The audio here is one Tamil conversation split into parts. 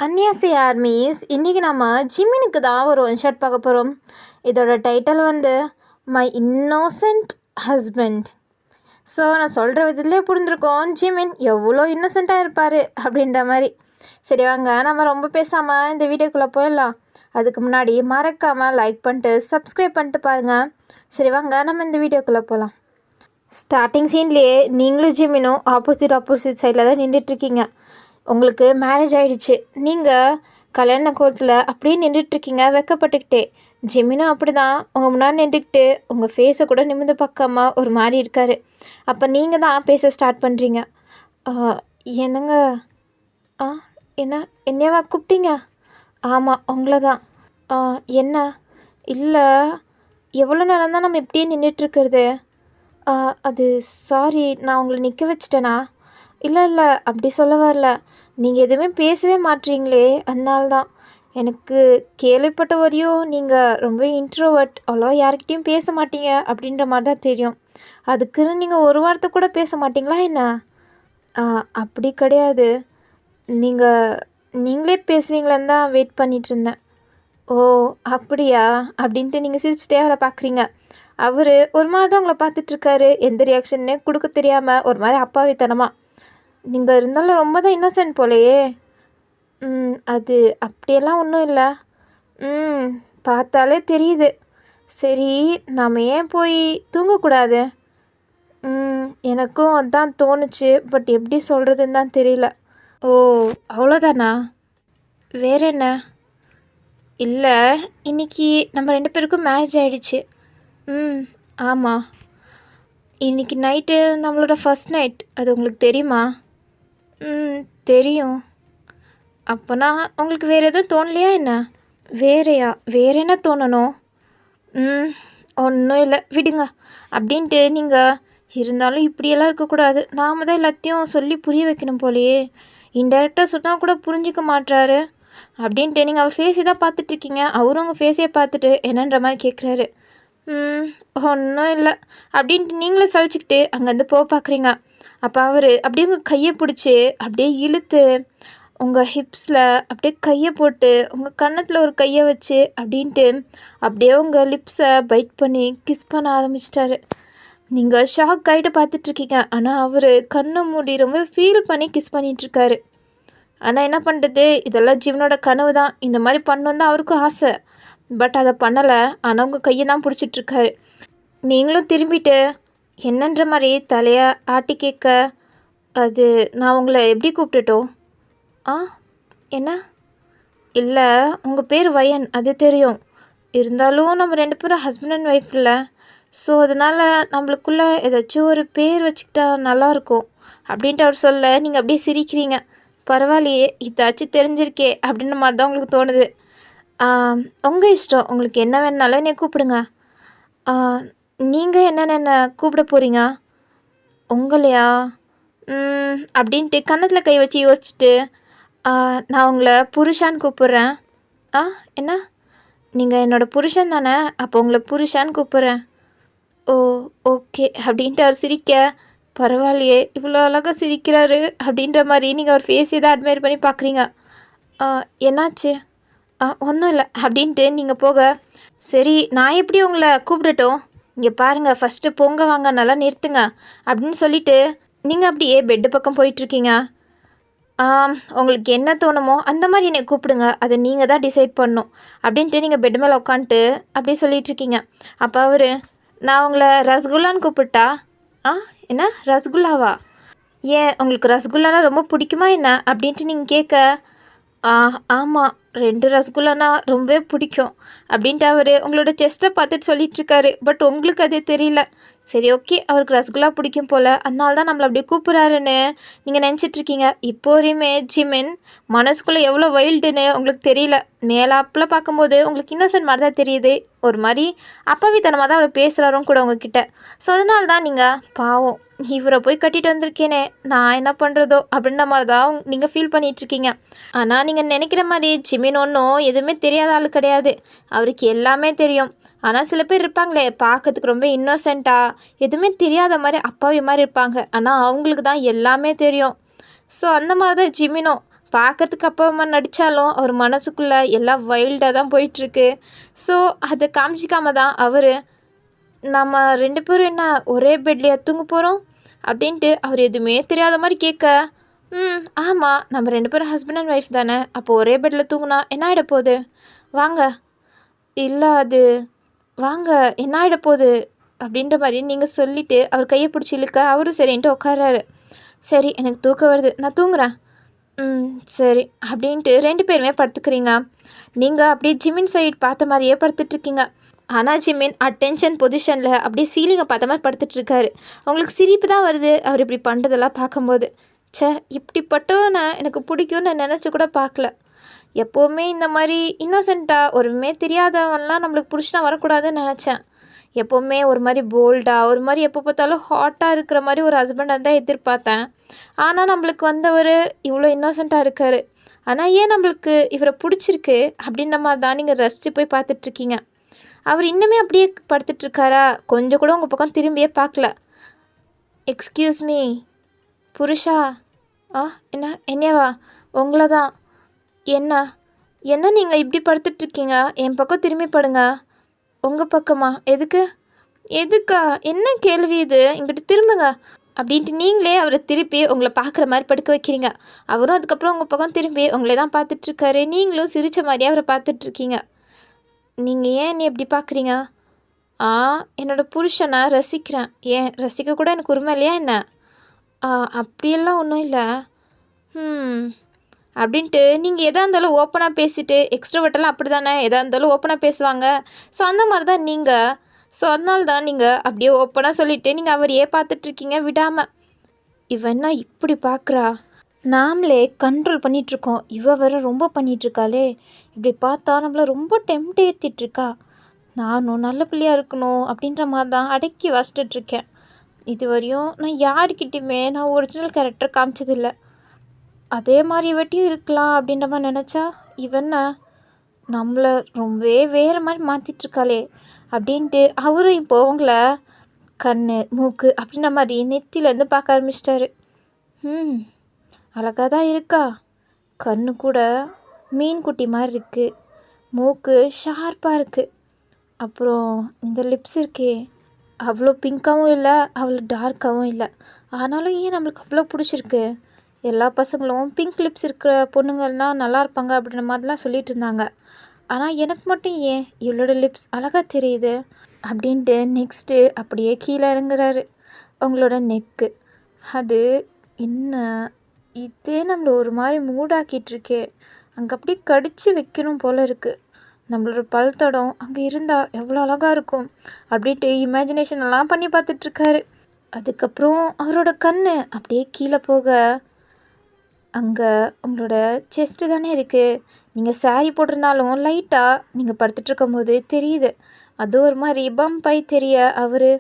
அன்னியாசி ஆர்மீஸ் இன்றைக்கி நம்ம ஜிம்மினுக்கு தான் ஒரு ஒன் ஷாட் பார்க்க போகிறோம். இதோட டைட்டில் வந்து மை இன்னோசன்ட் ஹஸ்பண்ட். ஸோ நான் சொல்கிற விதத்துலேயே புரிஞ்சிருக்கோம் ஜிமின் எவ்வளோ இன்னோசென்ட்டாக இருப்பார் அப்படின்ற மாதிரி. சரி வாங்க நம்ம ரொம்ப பேசாமல் இந்த வீடியோக்குள்ளே போயிடலாம். அதுக்கு முன்னாடி மறக்காமல் லைக் பண்ணிட்டு சப்ஸ்கிரைப் பண்ணிட்டு பாருங்கள். சரி வாங்க நம்ம இந்த வீடியோக்குள்ளே போகலாம். ஸ்டார்டிங் சீன்லேயே நீங்களும் ஜிமினும் ஆப்போசிட் சைடில் தான் நின்றுட்டுருக்கீங்க. உங்களுக்கு மேரேஜ் ஆகிடுச்சு, நீங்கள் கல்யாண கோலத்தில் அப்படியே நின்றுட்டுருக்கீங்க வெக்கப்பட்டுக்கிட்டே. ஜிமினும் அப்படி தான் உங்கள் முன்னாடி நின்றுக்கிட்டு உங்கள் ஃபேஸை கூட நிமிர்ந்து பார்க்காம ஒரு மாதிரி இருக்கார். அப்போ நீங்கள் தான் பேச ஸ்டார்ட் பண்ணுறீங்க. என்னங்க என்ன என்னையவா கூப்பிட்டீங்க? ஆமாம் உங்களை தான். என்ன? இல்லை, எவ்வளோ நேரம் தான் நம்ம இப்படியே நின்றுட்டுருக்கிறது? அது சாரி, நான் உங்களை நிற்க வச்சிட்டேனா? இல்லை அப்படி சொல்ல வரல. நீங்கள் எதுவுமே பேசவே மாட்டீங்களே, அதனால தான். எனக்கு கேள்விப்பட்ட வரையும் நீங்கள் ரொம்ப இன்ட்ரோவர்ட், அவ்வளோவா யார்கிட்டையும் பேச மாட்டீங்க அப்படின்ற மாதிரி தான் தெரியும். அதுக்குன்னு நீங்கள் ஒரு வார்த்தை கூட பேச மாட்டிங்களா என்ன? அப்படி கிடையாது. நீங்களே பேசுவீங்களேன்னு தான் வெயிட் பண்ணிகிட்ருந்தேன். ஓ அப்படியா அப்படின்ட்டு நீங்கள் சிரிச்சிட்டே அவரை பார்க்குறீங்க. அவர் ஒரு மாதிரி தான் உங்களை பார்த்துட்ருக்காரு. எந்த ரியாக்ஷன்னே கொடுக்க தெரியாமல் ஒரு மாதிரி அப்பாவித்தனமாக. நீங்கள் இருந்தாலும் ரொம்ப தான் இன்னோசென்ட் போலையே. அது அப்படியெல்லாம் ஒன்றும் இல்லை. பார்த்தாலே தெரியுது. சரி, நாம் ஏன் போய் தூங்கக்கூடாது? எனக்கும் அதான் தோணுச்சு, பட் எப்படி சொல்கிறதுன்னு தான் தெரியல. ஓ அவ்வளோதானா? வேற என்ன? இல்லை, இன்றைக்கி நம்ம 2 பேருக்கும் மேரேஜ் ஆகிடுச்சு. ஆமாம். இன்றைக்கி நைட்டு நம்மளோட ஃபர்ஸ்ட் நைட். அது உங்களுக்கு தெரியுமா? தெரியும். அப்போனா உங்களுக்கு வேறு எதுவும் தோணலையா என்ன? வேறையா? வேறு என்ன தோணணும்? ஒன்றும் இல்லை, விடுங்க அப்படின்ட்டு நீங்கள் இருந்தாலும் இப்படியெல்லாம் இருக்கக்கூடாது. நாம் தான் எல்லாத்தையும் சொல்லி புரிய வைக்கணும் போலையே. இன்டெரக்டாக சொன்னால் கூட புரிஞ்சிக்க மாட்டுறாரு அப்படின்ட்டு நீங்கள் அவர் ஃபேஸை தான் பார்த்துட்ருக்கீங்க. அவரும் உங்கள் ஃபேஸையே பார்த்துட்டு என்னன்ற மாதிரி கேட்குறாரு. ஒன்றும் இல்லை அப்படின்ட்டு நீங்களும் சலிச்சுக்கிட்டு அங்கேருந்து பார்க்குறீங்க. அப்போ அவர் அப்படியே உங்கள் கையை பிடிச்சி அப்படியே இழுத்து உங்கள் ஹிப்ஸில் அப்படியே கையை போட்டு உங்கள் கன்னத்தில் ஒரு கையை வச்சு அப்படின்ட்டு அப்படியே உங்கள் லிப்ஸை பைட் பண்ணி கிஸ் பண்ண ஆரம்பிச்சிட்டாரு. நீங்கள் ஷாக் ஆகிட்டு பார்த்துட்ருக்கீங்க. ஆனால் அவர் கண்ணை மூடி ரொம்ப ஃபீல் பண்ணி கிஸ் பண்ணிகிட்ருக்காரு. ஆனால் என்ன பண்ணுறது, இதெல்லாம் ஜீவனோட கனவு தான். இந்த மாதிரி பண்ணணும் தான் அவருக்கும் ஆசை, பட் அதை பண்ணலை. ஆனால் உங்கள் கையை தான் பிடிச்சிட்ருக்காரு. நீங்களும் திரும்பிட்டு என்னன்ற மாதிரி தலையை ஆட்டி கேட்க, அது நான் உங்களை எப்படி கூப்பிட்டுட்டோம்? என்ன? இல்லை, உங்கள் பேர் வயன், அது தெரியும். இருந்தாலும் நம்ம 2 பேரும் ஹஸ்பண்ட் அண்ட் ஒய்ஃப் இல்லை. ஸோ அதனால் நம்மளுக்குள்ளே ஏதாச்சும் ஒரு பேர் வச்சுக்கிட்டா நல்லாயிருக்கும் அப்படின்ட்டு அவர் சொல்ல நீங்கள் அப்படியே சிரிக்கிறீங்க. பரவாயில்லையே, இதாச்சும் தெரிஞ்சிருக்கே அப்படின்ற மாதிரி தான் உங்களுக்கு தோணுது. உங்கள் இஷ்டம், உங்களுக்கு என்ன வேணுனாலும் என்னை கூப்பிடுங்க. நீங்கள் என்னென்ன கூப்பிட போகிறீங்க? உங்களையா? அப்படின்ட்டு கன்னத்தில் கை வச்சு யோசிச்சுட்டு, நான் உங்களை புருஷான்னு கூப்பிட்றேன். என்ன? நீங்கள் என்னோடய புருஷன் தானே? அப்போ உங்களை புருஷான்னு கூப்பிட்றேன். ஓ ஓகே அப்படின்ட்டு அவர் சிரிக்க, பரவாயில்லையே இவ்வளோ அழகாக சிரிக்கிறாரு அப்படின்ற மாதிரி நீங்கள் அவர் ஃபேஸே தான் அட்மையர் பண்ணி பார்க்குறீங்க. என்னாச்சு? ஒன்றும் இல்லை அப்படின்ட்டு நீங்கள் போக, சரி நான் எப்படி உங்களை கூப்பிடட்டும்? இங்கே பாருங்கள், ஃபஸ்ட்டு பொங்க வாங்க, நல்லா நிறுத்துங்க அப்படின்னு சொல்லிவிட்டு நீங்கள் அப்படியே பெட்டு பக்கம் போயிட்டுருக்கீங்க. உங்களுக்கு என்ன தோணுமோ அந்த மாதிரி என்னை கூப்பிடுங்க, அதை நீங்கள் தான் டிசைட் பண்ணணும் அப்படின்ட்டு நீங்கள் பெட்டு மேலே உட்காந்துட்டு அப்படியே சொல்லிகிட்ருக்கீங்க. அப்போ அவர், நான் உங்களை ரசகுல்லான்னு கூப்பிட்டா? என்ன ரசகுல்லாவா? ஏன் உங்களுக்கு ரசகுல்லானா ரொம்ப பிடிக்குமா என்ன அப்படின்ட்டு நீங்கள் கேட்க, ஆமாம் 2 ரசகுல்லானா ரொம்பவே பிடிக்கும் அப்படின்ட்டு அவர் உங்களோட செஸ்ட்டை பார்த்துட்டு சொல்லிகிட்ருக்காரு. பட் உங்களுக்கு அது தெரியல. சரி ஓகே, அவருக்கு ரசகுல்லா பிடிக்கும் போல், அதனால தான் நம்மளை அப்படியே கூப்பிட்றாருன்னு நீங்கள் நினச்சிட்ருக்கீங்க. இப்போ வரையுமே ஜிமின் மனசுக்குள்ளே எவ்வளோ வைல்டுன்னு உங்களுக்கு தெரியல. மேலாப்பில் பார்க்கும்போது உங்களுக்கு இன்னோசன்ட் மாதிரி தான் தெரியுது. ஒரு மாதிரி அப்பாவித்தனமாக தான் அவர் பேசுகிறாரும் கூட உங்ககிட்ட. ஸோ அதனால தான் நீங்கள் பாவம் இவரை போய் கட்டிட்டு வந்திருக்கேனே, நான் என்ன பண்ணுறதோ அப்படின்ற மாதிரி தான் நீங்கள் ஃபீல் பண்ணிகிட்ருக்கீங்க. ஆனால் நீங்கள் நினைக்கிற மாதிரி ஜிமின் ஒன்றும் எதுவுமே தெரியாத ஆள் கிடையாது. அவருக்கு எல்லாமே தெரியும். ஆனால் சில பேர் இருப்பாங்களே, பார்க்கறதுக்கு ரொம்ப இன்னோசென்ட்டாக எதுவுமே தெரியாத மாதிரி அப்பாவி மாதிரி இருப்பாங்க. ஆனால் அவங்களுக்கு தான் எல்லாமே தெரியும். ஸோ அந்த மாதிரி தான் ஜிமினும். பார்க்கறதுக்கு அப்பா அம்மா நடித்தாலும் அவர் மனசுக்குள்ளே எல்லாம் வைல்டாக தான் போயிட்டுருக்கு. ஸோ அதை காமிச்சிக்காம தான் அவர் நம்ம 2 பேரும் என்ன ஒரே பெட்லையா தூங்க போகிறோம் அப்படின்ட்டு அவர் எதுவுமே தெரியாத மாதிரி கேட்க, ஆமாம், நம்ம 2 பேரும் ஹஸ்பண்ட் அண்ட் ஒய்ஃப் தானே, அப்போ ஒரே பெட்டில் தூங்குனா என்ன ஆகிட போகுது, வாங்க, இல்லை அது வாங்க, என்ன ஆகிட போகுது அப்படின்ற மாதிரி நீங்கள் சொல்லிவிட்டு அவர் கையை பிடிச்சி இழுக்க அவரும் சரின்ட்டு உட்காராரு. சரி, எனக்கு தூக்கம் வருது, நான் தூங்குறேன். சரி அப்படின்ட்டு 2 பேருமே படுத்துக்கிறீங்க. நீங்கள் அப்படியே ஜிமின் சைடு பார்த்த மாதிரியே படுத்துட்ருக்கீங்க. ஆனால் ஜிமின் அட்டென்ஷன் பொசிஷனில் அப்படியே சீலிங்கை பார்த்த மாதிரி படுத்துட்ருக்காரு. உங்களுக்கு சிரிப்பு தான் வருது அவர் இப்படி பண்ணுறதெல்லாம் பார்க்கும்போது. இப்படிப்பட்டவனை எனக்கு பிடிக்கும்னு நான் நினச்சி கூட பார்க்கல. எப்போவுமே இந்த மாதிரி இன்னோசென்ட்டாக ஒருமே தெரியாதவன்லாம் நம்மளுக்கு புருஷனா வரக்கூடாதுன்னு நினச்சேன். எப்போவுமே ஒரு மாதிரி போல்டாக ஒரு மாதிரி எப்போ பார்த்தாலும் ஹாட்டாக இருக்கிற மாதிரி ஒரு ஹஸ்பண்டாக தான் எதிர்பார்த்தேன். ஆனால் நம்மளுக்கு வந்தவர் இவ்வளோ இன்னோசென்ட்டாக இருக்கார். ஆனால் ஏன் நம்மளுக்கு இவரை பிடிச்சிருக்கு அப்படின்ற மாதிரி தான் நீங்கள் ரசித்து போய் பார்த்துட்ருக்கீங்க. அவர் இன்னுமே அப்படியே படுத்துட்ருக்காரா, கொஞ்சம் கூட உங்கள் பக்கம் திரும்பியே பார்க்கல. எக்ஸ்கியூஸ் மீ புருஷா. என்ன என்னவா, உங்களை தான். என்ன என்ன நீங்கள் இப்படி படுத்துட்ருக்கீங்க, என் பக்கம் திரும்பி படுங்க. உங்கள் பக்கமா? எதுக்கா, என்ன கேள்வி இது, இங்கிட்டு திரும்புங்க அப்படின்ட்டு நீங்களே அவரை திருப்பி உங்களை பார்க்குற மாதிரி படுக்க வைக்கிறீங்க. அவரும் அதுக்கப்புறம் உங்கள் பக்கம் திரும்பி உங்களே தான் பார்த்துட்ருக்காரு. நீங்களும் சிரித்த மாதிரியே அவரை பார்த்துட்ருக்கீங்க. நீங்கள் ஏன் என்னை எப்படி பார்க்குறீங்க? என்னோடய புருஷனை ரசிக்கிறேன். ஏன் ரசிக்க கூட எனக்கு உரிமை இல்லையா என்ன? அப்படியெல்லாம் ஒன்றும் இல்லை. அப்படின்ட்டு நீங்கள் எதாக இருந்தாலும் ஓப்பனாக பேசிவிட்டு, எக்ஸ்ட்ரோவர்ட்டெல்லாம் அப்படி தானே, எதாக இருந்தாலும் ஓப்பனாக பேசுவாங்க. ஸோ அந்த மாதிரி தான் நீங்கள். ஸோ அதனால தான் நீங்கள் அப்படியே ஓப்பனாக சொல்லிவிட்டு நீங்கள் அவரையே பார்த்துட்ருக்கீங்க விடாமல். இவன்னா இப்படி பார்க்குறா, நாமளே கண்ட்ரோல் பண்ணிகிட்ருக்கோம், இவ வேற ரொம்ப பண்ணிகிட்ருக்காளே, இப்படி பார்த்தா நம்மளை ரொம்ப டெம்ட் ஏற்றிட்டுருக்கா. நானும் நல்ல பிள்ளையாக இருக்கணும் அப்படின்ற மாதிரி தான் அடக்கி வசிட்டுட்ருக்கேன். இது வரையும் நான் யாருக்கிட்டையுமே நான் ஒரிஜினல் கேரக்டர் காமிச்சதில்லை. அதே மாதிரி வெட்டியும் இருக்கலாம் அப்படின்ற மாதிரி நினச்சா இவனை நம்மளை ரொம்பவே வேறு மாதிரி மாற்றிட்டுருக்காளே அப்படின்ட்டு அவரும் இப்போ உங்களை கண் மூக்கு அப்படின்ற மாதிரி நெத்திலேருந்து பார்க்க ஆரம்பிச்சிட்டாரு. அழகாக தான் இருக்கா, கண்ணு கூட மீன் குட்டி மாதிரி இருக்குது, மூக்கு ஷார்ப்பாக இருக்குது, அப்புறம் இந்த லிப்ஸ் இருக்கே அவ்வளோ பிங்க்காகவும் இல்லை அவ்வளோ டார்க்காகவும் இல்லை. ஆனாலும் ஏன் நம்மளுக்கு அவ்வளோ பிடிச்சிருக்கு. எல்லா பசங்களும் பிங்க் லிப்ஸ் இருக்கிற பொண்ணுங்கள்லாம் நல்லா இருப்பாங்க அப்படின்ற மாதிரிலாம் சொல்லிட்டு இருந்தாங்க. ஆனால் எனக்கு மட்டும் ஏன் இவளோட லிப்ஸ் அழகாக தெரியுது அப்படின்ட்டு நெக்ஸ்ட்டு அப்படியே கீழே இறங்குறாரு. உங்களோட நெக்கு அது என்ன, இதே நம்மளை ஒரு மாதிரி மூடாக்கிட்டுருக்கே, அங்கே அப்படியே கடித்து வைக்கணும் போல் இருக்குது. நம்மளோட பல் தடம் அங்கே இருந்தால் எவ்வளோ அழகாக இருக்கும் அப்படின்ட்டு இமேஜினேஷன் எல்லாம் பண்ணி பார்த்துட்ருக்காரு. அதுக்கப்புறம் அவரோட கண் அப்படியே கீழே போக, அங்கே உங்களோட செஸ்ட்டு தானே இருக்குது. நீங்கள் சாரீ போட்டிருந்தாலும் லைட்டாக நீங்கள் படுத்துட்ருக்கும் போது தெரியுது, அது ஒரு மாதிரி பம்பாய் தெரிய. அவர்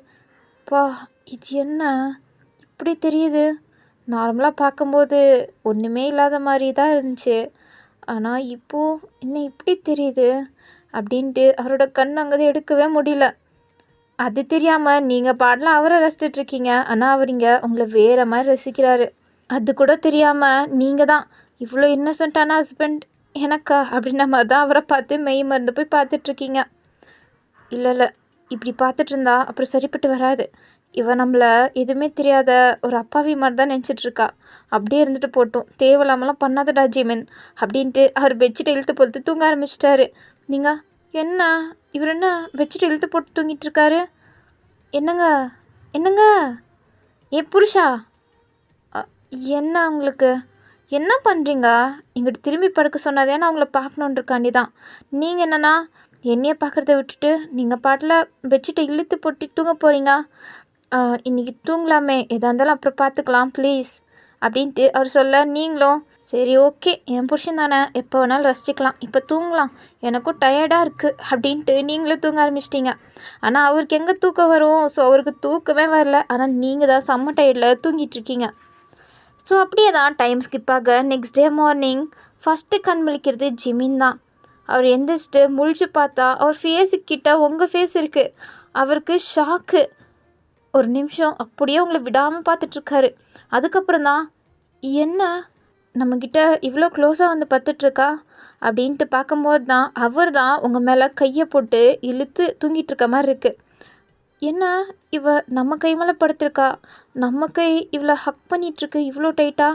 இது என்ன இப்படி தெரியுது, நார்மலாக பார்க்கும்போது ஒன்றுமே இல்லாத மாதிரி தான் இருந்துச்சு, ஆனால் இப்போது என்ன இப்படி தெரியுது அப்படின்ட்டு அவரோட கண் அங்கே எடுக்கவே முடியல. அது தெரியாமல் நீங்கள் பாடலாம் அவரை ரசிச்சிட்ருக்கீங்க, ஆனால் அவர் இங்கே உங்களை வேறு மாதிரி ரசிக்கிறாரு. அது கூட தெரியாமல் நீங்கள் தான் இவ்வளோ இன்னசென்ட்டான ஹஸ்பண்ட் எனக்கா அப்படின்ற மாதிரி தான் அவரை பார்த்து மெய் மருந்து போய் பார்த்துட்ருக்கீங்க. இல்லை இப்படி பார்த்துட்டு இருந்தா அப்புறம் சரிப்பட்டு வராது. இவன் நம்மளை எதுவுமே தெரியாத ஒரு அப்பாவி மாதிரி தான் நினச்சிட்ருக்கா. அப்படியே இருந்துட்டு போட்டோம், தேவையில்லாமலாம் பண்ணாதடா ஜிமின் அப்படின்ட்டு அவர் பெட்ஷீட்டை இழுத்து பொறுத்து தூங்க ஆரம்பிச்சிட்டாரு. நீங்கள் என்ன, இவர் என்ன பெட்ஷீட்டை இழுத்து போட்டு தூங்கிட்டு இருக்காரு? என்னங்க ஏ புருஷா, என்ன உங்களுக்கு என்ன பண்ணுறீங்க? இங்கிட்டு திரும்பி படுக்க சொன்னதே நான் உங்களை பார்க்கணுன்றக்காண்டி தான். நீங்கள் என்னென்னா என்னையை பார்க்குறத விட்டுட்டு நீங்கள் பாட்டில் பெட்ஷீட்டை இழுத்து போட்டு தூங்க போகிறீங்க. இன்றைக்கி தூங்கலாமே, எதாக இருந்தாலும் அப்புறம் பார்த்துக்கலாம் ப்ளீஸ் அப்படின்ட்டு அவர் சொல்ல, நீங்களும் சரி ஓகே என் புருஷன் தானே எப்போ வேணாலும் ரசிச்சிக்கலாம், இப்போ தூங்கலாம், எனக்கும் டயர்டாக இருக்குது அப்படின்ட்டு நீங்களும் தூங்க ஆரம்பிச்சிட்டிங்க. ஆனால் அவருக்கு எங்கே தூக்கம் வரும்? ஸோ அவருக்கு தூக்கமே வரல, ஆனால் நீங்கள் தான் செம்ம டயர்டில் தூங்கிட்டுருக்கீங்க. ஸோ அப்படியே தான் டைம் ஸ்கிப் ஆக நெக்ஸ்ட் டே மார்னிங் ஃபஸ்ட்டு கண் முழிக்கிறது ஜிமின் தான். அவர் எந்திரிச்சிட்டு முழிச்சு பார்த்தா அவர் ஃபேஸுக்கிட்ட உங்கள் ஃபேஸ் இருக்குது. அவருக்கு ஷாக்கு. ஒரு நிமிஷம் அப்படியே உங்களை விடாமல் பார்த்துட்ருக்காரு. அதுக்கப்புறம் தான் என்ன நம்மக்கிட்ட இவ்வளோ க்ளோஸாக வந்து பத்துட்ருக்கா அப்படின்ட்டு பார்க்கும்போது தான் அவர் தான் உங்கள் மேலே கையை போட்டு இழுத்து தூங்கிட்டு இருக்க மாதிரி இருக்குது. என்ன இவ நம்ம கை மேலே படுத்திருக்கா, நம்ம கை இவளை ஹக் பண்ணிகிட்ருக்கு இவ்வளோ டைட்டா.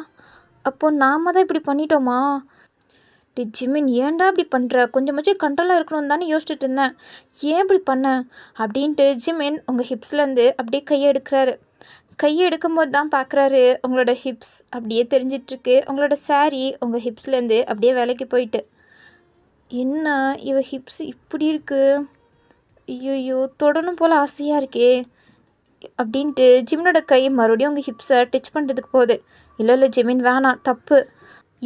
அப்போது நாம தான் இப்படி பண்ணிட்டோமா? டி ஜிமின், ஏன்டா இப்படி பண்ணுற? கொஞ்சமாச்சும் கண்ட்ரோலாக இருக்கணும்னு தானே யோசிச்சுட்டு இருந்தேன். ஏன் இப்படி பண்ண அப்படின்ட்டு ஜிமின் உங்கள் ஹிப்ஸ்லேருந்து அப்படியே கையை எடுக்கிறாரு. கையை எடுக்கும்போது தான் பார்க்குறாரு உங்களோட ஹிப்ஸ் அப்படியே தெரிஞ்சிட்ருக்கு. உங்களோட saree உங்கள் ஹிப்ஸ்லேருந்து அப்படியே வேலைக்கு போயிட்டு. என்ன இவ ஹிப்ஸ் இப்படி இருக்குது, ஐயோ தொடணும் போல் ஆசையாக இருக்கே அப்படின்ட்டு ஜிமினோட கை மறுபடியும் உங்கள் ஹிப்ஸை டச் பண்ணுறதுக்கு போகுது. இல்லை ஜிமின், வேணாம், தப்பு.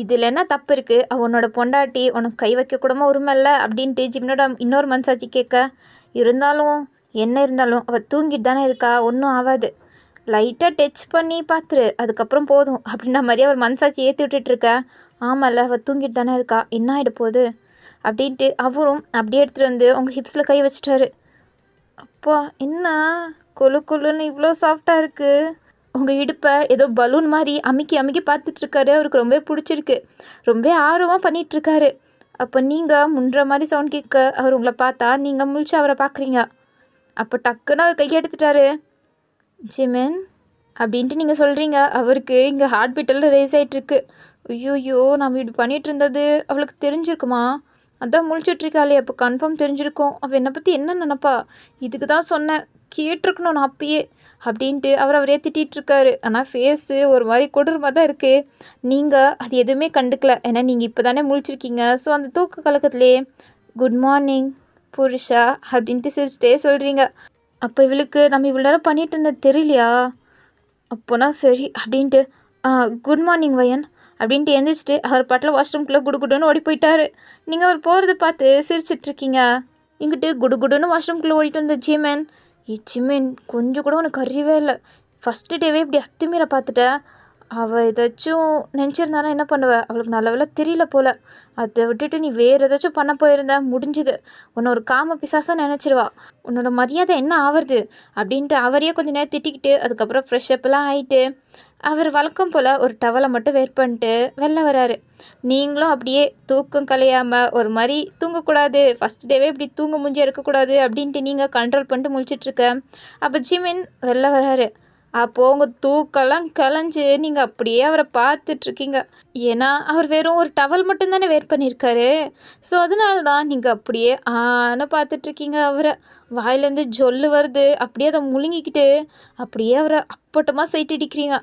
இதில் என்ன தப்பு இருக்குது? அவனோட பொண்டாட்டி உனக்கு கை வைக்க கூடமா உரிமை இல்லை அப்படின்ட்டு ஜிமினோட இன்னொரு மனசாட்சி கேட்க, இருந்தாலும் என்ன இருந்தாலும் அவள் தூங்கிட்டு தானே இருக்கா, ஒன்றும் ஆகாது, லைட்டாக டச் பண்ணி பார்த்துரு, அதுக்கப்புறம் போதும் அப்படின்ற மாதிரி அவர் மனசாட்சி ஏற்றி விட்டுட்ருக்க. ஆமாம்ல, அவள் தூங்கிட்டு தானே இருக்கா, என்ன ஆகிட போகுது அப்படின்ட்டு அவரும் அப்படியே எடுத்துகிட்டு வந்து உங்கள் ஹிப்ஸில் கை வச்சிட்டாரு. அப்பா, என்ன கொழு கொழுன்னு இவ்வளோ சாஃப்டாக இருக்குது. உங்கள் இடுப்பை ஏதோ பலூன் மாதிரி அமுக்கி அமுக்கி பார்த்துட்ருக்காரு. அவருக்கு ரொம்ப பிடிச்சிருக்கு, ரொம்ப ஆர்வமாக பண்ணிகிட்ருக்காரு. அப்போ நீங்கள் முன்ற மாதிரி சவுண்ட் கேட்க அவர் உங்களை பார்த்தா நீங்கள் முழிச்சு அவரை பார்க்குறீங்க. அப்போ டக்குன்னு அவர் கையை எடுத்துட்டாரு. ஜிமின் அப்படின்ட்டு நீங்கள் சொல்கிறீங்க. அவருக்கு இங்கே ஹார்ட் பீட்டெல்லாம் ரேஸ் ஆகிட்டுருக்கு. ஐயோயோ, நம்ம இப்படி பண்ணிகிட்டு இருந்தது அவளுக்கு தெரிஞ்சிருக்குமா? அதான் முழிச்சிட்ருக்காளே, அப்போ கன்ஃபார்ம் தெரிஞ்சிருக்கும். அவள் என்னை பற்றி என்ன நினப்பா? இதுக்கு தான் சொன்னேன், கேட்டிருக்கணும் நான் அப்பயே அப்படின்ட்டு அவரே திட்டிகிட்ருக்காரு. ஆனால் ஃபேஸு ஒரு மாதிரி கொடூரமாக தான் இருக்குது. நீங்கள் அது எதுவுமே கண்டுக்கல, ஏன்னா நீங்கள் இப்போ தானே முழிச்சிருக்கீங்க. ஸோ அந்த தூக்க கலக்கத்துலேயே குட் மார்னிங் புருஷா அப்படின்ட்டு சிரிச்சிட்டே சொல்கிறீங்க. அப்போ இவளுக்கு நம்ம இவ்வளோ நேரம் பண்ணிட்டு இருந்தது தெரியலையா? அப்போனா சரி அப்படின்ட்டு குட் மார்னிங் வயன் அப்படின்ட்டு எழுந்திரிச்சிட்டு அவர் பாட்டில் வாஷ்ரூம்குள்ளே குடுன்னு ஓடி போயிட்டாரு. நீங்கள் அவர் போகிறத பார்த்து சிரிச்சிட்ருக்கீங்க. இங்கிட்டு குடுன்னு வாஷ்ரூம்குள்ளே ஓடிட்டு வந்த ஜிமின், ஜிமின் கொஞ்சம் கூட உனக்கு அறியவே இல்லை. ஃபஸ்ட்டு டேவே இப்படி அத்துமீற பார்த்துட்டேன். அவள் ஏதாச்சும் நினச்சிருந்தானா என்ன பண்ணுவ? அவளுக்கு நல்ல வேலை தெரியல போல். அதை விட்டுட்டு நீ வேறு ஏதாச்சும் பண்ண போயிருந்த முடிஞ்சுது. உன்னை ஒரு காம பிசாசாக நினச்சிருவா. உன்னோட மரியாதை என்ன ஆவறது அப்படின்ட்டு அவரையே கொஞ்சம் நேரம் திட்டிக்கிட்டு அதுக்கப்புறம் ஃப்ரெஷ்அப்லாம் ஆகிட்டு அவர் வழக்கம் போல் ஒரு டவலை மட்டும் வேர் பண்ணிட்டு வெளில வராரு. நீங்களும் அப்படியே தூக்கம் கலையாமல் ஒரு மாதிரி தூங்கக்கூடாது, ஃபஸ்ட் டேவே இப்படி தூங்க மூஞ்சியாக இருக்கக்கூடாது அப்படின்ட்டு நீங்கள் கண்ட்ரோல் பண்ணிட்டு முழிச்சிட்ருக்க. அப்போ ஜிமின் வெளில வராரு. அப்போது உங்கள் தூக்கெல்லாம் கலைஞ்சு நீங்கள் அப்படியே அவரை பார்த்துட்ருக்கீங்க. ஏன்னா அவர் வெறும் ஒரு டவல் மட்டும்தானே வேர் பண்ணியிருக்காரு. ஸோ அதனால தான் நீங்கள் அப்படியே பார்த்துட்ருக்கீங்க. அவரை வாயிலேருந்து ஜொல்லு வருது, அப்படியே அதை முழுங்கிக்கிட்டு அப்படியே அவரை அப்பட்டமாக சைட் அடிக்கிறீங்க.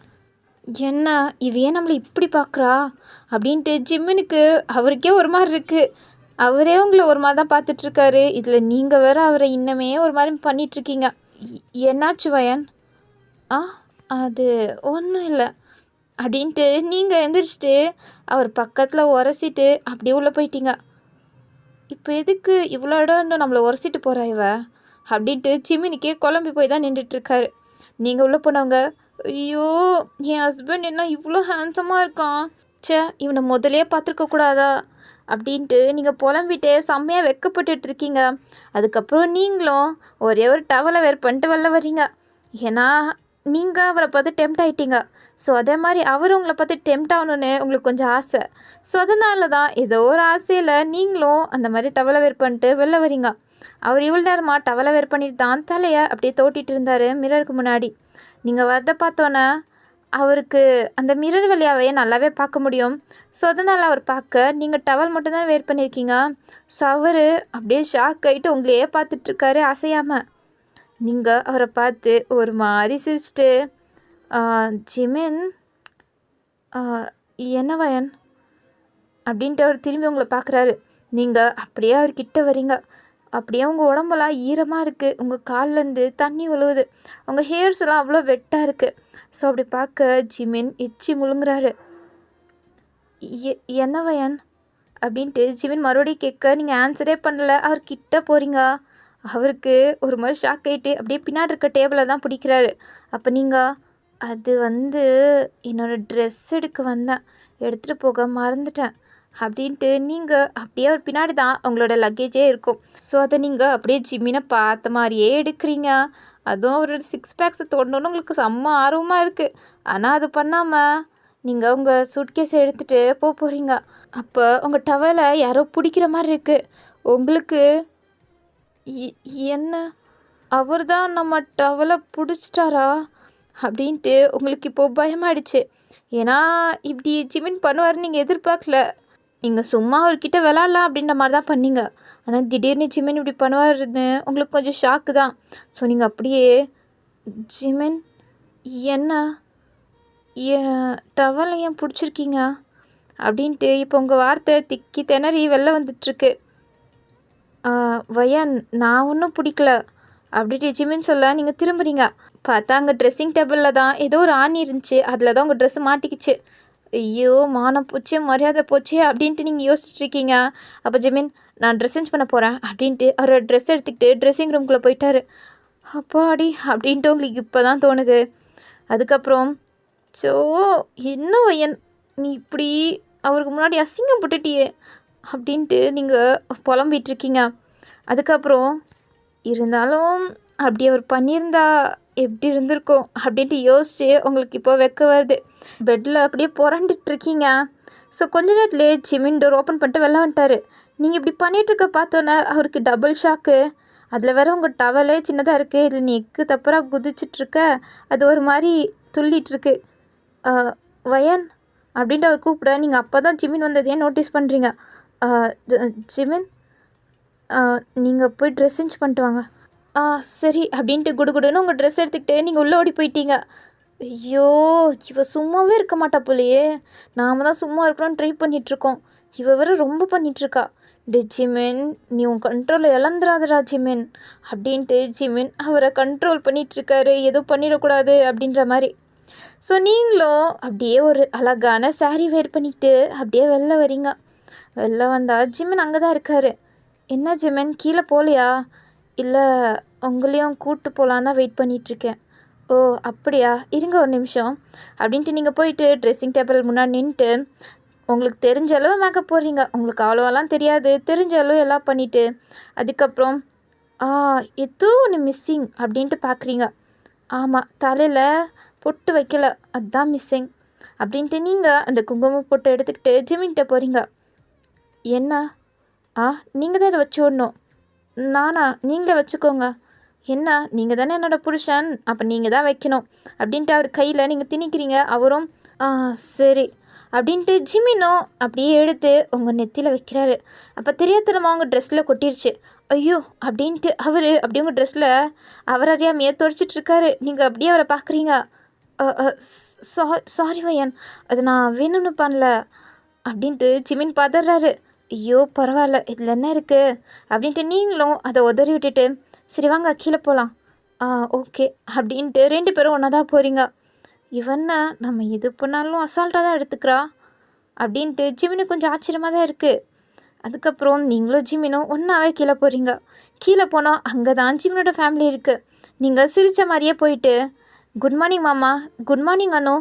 என்ன இவையே நம்மளை இப்படி பார்க்குறா அப்படின்ட்டு ஜிம்மினுக்கு அவருக்கே ஒரு மாதிரி இருக்குது. அவரே உங்களை ஒரு மாதிரி தான் பார்த்துட்ருக்காரு. இதில் நீங்கள் வேறு அவரை இன்னமே ஒரு மாதிரி பண்ணிகிட்ருக்கீங்க. என்னாச்சு வயன்? அது ஒன்றும் இல்லை அப்படின்ட்டு நீங்கள் எந்திரிச்சிட்டு அவர் பக்கத்தில் உரசிட்டு அப்படியே உள்ளே போயிட்டீங்க. இப்போ எதுக்கு இவ்வளோ இடம் நம்மளை உரசிட்டு போகிறா இவ அப்படின்ட்டு ஜிமினிக்கே குழம்பி போய் தான் நின்றுட்டுருக்காரு. நீங்கள் உள்ளே போனவங்க, ஐயோ என் ஹஸ்பண்ட் என்ன இவ்வளோ ஹேண்ட்ஸமாக இருக்கான், இவனை முதலே பார்த்துருக்க கூடாதா அப்படின்ட்டு நீங்கள் புலம்பிட்டு செம்மையாக வெக்கப்பட்டுட்ருக்கீங்க. அதுக்கப்புறம் நீங்களும் ஒரே ஒரு டவலை வேர் பண்ணிட்டு வெளில வர்றீங்க. ஏன்னா நீங்கள் அவரை பார்த்து டெம்ட் ஆகிட்டீங்க. ஸோ அதே மாதிரி அவர் உங்களை பார்த்து டெம்ட் ஆகணுன்னு உங்களுக்கு கொஞ்சம் ஆசை. ஸோ அதனால தான் ஏதோ ஒரு ஆசையில் நீங்களும் அந்த மாதிரி டவலை வேர் பண்ணிட்டு வெளில வரீங்க. அவர் இவ்வளோ நேரமாக டவலை வேர் பண்ணிட்டு தான் தலையை அப்படியே தோட்டிகிட்டு இருந்தார் மிரருக்கு முன்னாடி. நீங்கள் வரதை பார்த்தோன்னே அவருக்கு அந்த மிரர் வழியாகவே நல்லாவே பார்க்க முடியும். ஸோ அதனால் அவர் பார்க்க நீங்கள் டவல் மட்டும்தான் வேர் பண்ணியிருக்கீங்க. ஸோ அவர் அப்படியே ஷாக் ஆகிட்டு உங்களையே பார்த்துட்ருக்காரு அசையாமல். நீங்கள் அவரை பார்த்து ஒரு மாதிரி சிரிச்சிட்டு, ஜிமின் என்ன வயன் அப்படின்ட்டு அவர் திரும்பி உங்களை பார்க்குறாரு. நீங்கள் அப்படியே அவர்கிட்ட வரீங்க. அப்படியே உங்கள் உடம்பெல்லாம் ஈரமாக இருக்குது, உங்கள் கால்லேருந்து தண்ணி விழுவுது, உங்கள் ஹேர்ஸ் எல்லாம் அவ்வளோ வெட்டாக இருக்குது. ஸோ அப்படி பார்க்க ஜிமின் எச்சி முழுங்குறாரு. என்ன வயன் அப்படின்ட்டு ஜிமின் மறுபடியும் கேட்க நீங்கள் ஆன்சரே பண்ணல. அவர்கிட்ட போகிறீங்க. அவருக்கு ஒரு மாதிரி ஷாக் ஆகிட்டு அப்படியே பின்னாடி இருக்க டேபிளை தான் பிடிக்கிறாரு. அப்போ நீங்கள், அது என்னோடய ட்ரெஸ் எடுக்க வந்தேன், எடுத்துகிட்டு போக மறந்துட்டேன் அப்படின்ட்டு நீங்கள் அப்படியே ஒரு பின்னாடி தான் உங்களோட லக்கேஜே இருக்கும். ஸோ அதை நீங்கள் அப்படியே ஜிம்மினை பார்த்த மாதிரியே எடுக்கிறீங்க. அதுவும் அவரோட 6 பேக்ஸை தொடணுன்னு உங்களுக்கு செம்ம ஆர்வமாக இருக்குது. ஆனால் அது பண்ணாமல் நீங்கள் உங்கள் சூட்கேஸை எடுத்துகிட்டு போகிறீங்க. அப்போ உங்கள் டவலை யாரோ பிடிக்கிற மாதிரி இருக்குது உங்களுக்கு. என்ன, அவர் தான் நம்ம டவலை பிடிச்சிட்டாரா அப்படின்ட்டு உங்களுக்கு இப்போது பயமாயிடுச்சு. ஏன்னா இப்படி ஜிமின் பண்ணுவார்னு நீங்கள் எதிர்பார்க்கல. நீங்கள் சும்மா அவர்கிட்ட விளாட்லாம் அப்படின்ற மாதிரி தான் பண்ணீங்க. ஆனால் திடீர்னு ஜிமின் இப்படி பண்ணுவாருன்னு உங்களுக்கு கொஞ்சம் ஷாக்கு தான். ஸோ நீங்கள் அப்படியே ஜிமின் என்ன டவலை ஏன் பிடிச்சிருக்கீங்க அப்படின்ட்டு இப்போ உங்கள் வார்த்தை திக்கி திணறி வெளில வந்துட்டுருக்கு. வயன் நான் ஒன்றும் பிடிக்கல அப்படின்ட்டு ஜிமின் சொல்ல நீங்கள் திரும்புறீங்க. பார்த்தா அங்கே ட்ரெஸ்ஸிங் டேபிளில் தான் ஏதோ ஒரு ஆணி இருந்துச்சு. அதில் தான் உங்கள் ட்ரெஸ்ஸு மாட்டிக்கிச்சு. ஐயோ மானம் போச்சு மரியாதை போச்சு அப்படின்ட்டு நீங்கள் யோசிச்சுட்ருக்கீங்க. அப்போ ஜிமின் நான் ட்ரெஸ் சேஞ்ச் பண்ண போகிறேன் அப்படின்ட்டு அவரோட ட்ரெஸ் எடுத்துக்கிட்டு ட்ரெஸ்ஸிங் ரூம்குள்ளே போயிட்டாரு. அப்பாடி அப்படின்ட்டு உங்களுக்கு இப்போ தான் தோணுது. அதுக்கப்புறம் ஸோ இன்னும் வயன் நீ இப்படி அவருக்கு முன்னாடி அசிங்கம் போட்டுட்டியே அப்படின்ட்டு நீங்கள் புலம்பிகிட்ருக்கீங்க. அதுக்கப்புறம் இருந்தாலும் அப்படி அவர் பண்ணியிருந்தா எப்படி இருந்திருக்கும் அப்படின்ட்டு யோசிச்சு உங்களுக்கு இப்போ வெக்க வருது. பெட்டில் அப்படியே புரண்டுட்ருக்கீங்க. ஸோ கொஞ்ச நேரத்துலேயே ஜிமின் டோர் ஓப்பன் பண்ணிட்டு வெளில வந்துட்டார். நீங்கள் இப்படி பண்ணிகிட்ருக்க பார்த்தோன்னே அவருக்கு டபுள் ஷாக்கு. அதில் வேற உங்கள் டவலே சின்னதாக இருக்குது. இதில் நீ எக்கு தப்பராக குதிச்சிட்ருக்க. அது ஒரு மாதிரி துள்ளிகிட்ருக்கு. வயன் அப்படின்ட்டு அவர் கூப்பிட நீங்கள் அப்போ தான் ஜிமின் வந்ததையே நோட்டீஸ் பண்ணுறீங்க. ஜிமின் நீங்கள் போய் ட்ரெஸ் சேஞ்ச் பண்ணிட்டு வாங்க. சரி அப்படின்ட்டு குடுகுடுன்னு உங்கள் ட்ரெஸ் எடுத்துக்கிட்டு நீங்கள் உள்ளே ஓடி போயிட்டீங்க. ஐயோ இவ சும்மாவே இருக்க மாட்டா போலையே. நாம் தான் சும்மா இருக்கணும்னு ட்ரை பண்ணிகிட்ருக்கோம். இவ வேற ரொம்ப பண்ணிகிட்ருக்கா. ஜிமின் நீ உன் கண்ட்ரோலை இழந்துடாதடா ஜிமின் அப்படின்ட்டு ஜிமின் அவரை கண்ட்ரோல் பண்ணிகிட்ருக்காரு. எதுவும் பண்ணிடக்கூடாது அப்படின்ற மாதிரி. ஸோ நீங்களும் அப்படியே ஒரு அழகான சாரீ வேர் பண்ணிக்கிட்டு அப்படியே வெளில வரீங்க. வெளில வந்தால் ஜிமின் அங்கே தான் இருக்கார். என்ன ஜிமின் கீழே போகலையா? இல்லை உங்களையும் கூப்பிட்டு போகலான்னு தான் வெயிட் பண்ணிகிட்ருக்கேன். ஓ அப்படியா, இருங்க ஒரு நிமிஷம் அப்படின்ட்டு நீங்கள் போயிட்டு ட்ரெஸ்ஸிங் டேபிள் முன்னாடி நின்றுட்டு உங்களுக்கு தெரிஞ்ச அளவு மேக்கப் போடுறீங்க. உங்களுக்கு அவ்வளோவெல்லாம் தெரியாது, தெரிஞ்ச அளவு எல்லாம் பண்ணிவிட்டு அதுக்கப்புறம் ஏதோ ஒன்று மிஸ்ஸிங் அப்படின்ட்டு பார்க்குறீங்க. ஆமாம் தலையில் பொட்டு வைக்கல, அதுதான் மிஸ்ஸிங் அப்படின்ட்டு நீங்கள் அந்த குங்குமம் பொட்டு எடுத்துக்கிட்டு ஜிமின்கிட்ட போகிறீங்க. என்ன நீங்கள் தான் இதை வச்சு விடணும். நானா? நீங்களே வச்சுக்கோங்க. என்ன நீங்கள் தானே என்னோடய புருஷன், அப்போ நீங்கள் தான் வைக்கணும் அப்படின்ட்டு அவர் கையில் நீங்கள் திணிக்கிறீங்க. அவரும் சரி அப்படின்ட்டு ஜிமினும் அப்படியே எடுத்து உங்கள் நெத்தியில் வைக்கிறாரு. அப்போ தெரியாதனமாக உங்கள் ட்ரெஸ்ஸில் கொட்டிருச்சு. ஐயோ அப்படின்ட்டு அவர் அப்படியே உங்கள் ட்ரெஸ்ஸில் அவர் அறியாமையே துடைச்சிட்ருக்காரு. நீங்கள் அப்படியே அவரை பார்க்குறீங்க. சாரி வயன், அது நான் வேணும்னு பண்ணல அப்படின்ட்டு ஜிமின் பதறாரு. ஐயோ பரவாயில்ல, இதில் என்ன இருக்குது அப்படின்ட்டு நீங்களும் அதை உதறி விட்டுட்டு சரி வாங்க கீழே போகலாம். ஓகே அப்படின்ட்டு 2 பேரும் ஒன்றா தான் போகிறீங்க. இவன்னா நம்ம எது பண்ணாலும் அசால்ட்டாக தான் எடுத்துக்கிறா அப்படின்ட்டு ஜிமினுக்கு கொஞ்சம் ஆச்சரியமாக தான் இருக்குது. அதுக்கப்புறம் நீங்களும் ஜிமினும் ஒன்றாவே கீழே போகிறீங்க. கீழே போனால் அங்கே தான் ஜிமினோட ஃபேமிலி இருக்குது. நீங்கள் சிரித்த மாதிரியே போயிட்டு குட் மார்னிங் மாமா, குட் மார்னிங் அண்ணு,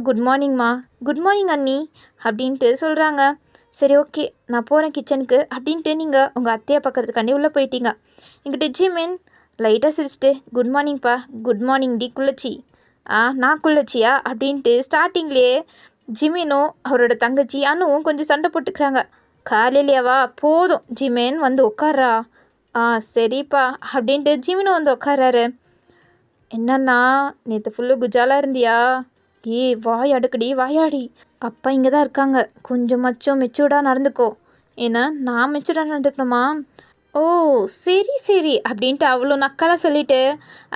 குட் மார்னிங்மா, குட் மார்னிங் அண்ணி அப்படின்ட்டு சொல்கிறாங்க. சரி ஓகே நான் போகிறேன் கிச்சனுக்கு அப்படின்ட்டு நீங்கள் உங்கள் அத்தையை பார்க்கறதுக்காண்டி உள்ளே போயிட்டீங்க. எங்கிட்ட ஜிமின் லைட்டாக சிரிச்சிட்டு குட் மார்னிங்ப்பா, குட் மார்னிங் டி குள்ளச்சி. நான் குள்ளச்சியா அப்படின்ட்டு ஸ்டார்டிங்லேயே ஜிமினும் அவரோட தங்கச்சி அண்ணுவும் கொஞ்சம் சண்டை போட்டுக்கிறாங்க. காலையிலேயாவா போதும் ஜிமின் வந்து உட்கார்றா. சரிப்பா அப்படின்ட்டு ஜிமினும் வந்து உட்காராரு. என்னன்னா நேற்று ஃபுல்லு குஜாலாக இருந்தியா? வாய் அடுக்கடி வாயாடி. அப்பா இங்கே தான் இருக்காங்க, கொஞ்சம் மெச்சூர்டாக நடந்துக்கோ. ஏன்னா நான் மெச்சூர்டாக நடந்துக்கணுமா? ஓ சரி சரி அப்படின்ட்டு அவ்வளோ நக்கலாக சொல்லிவிட்டு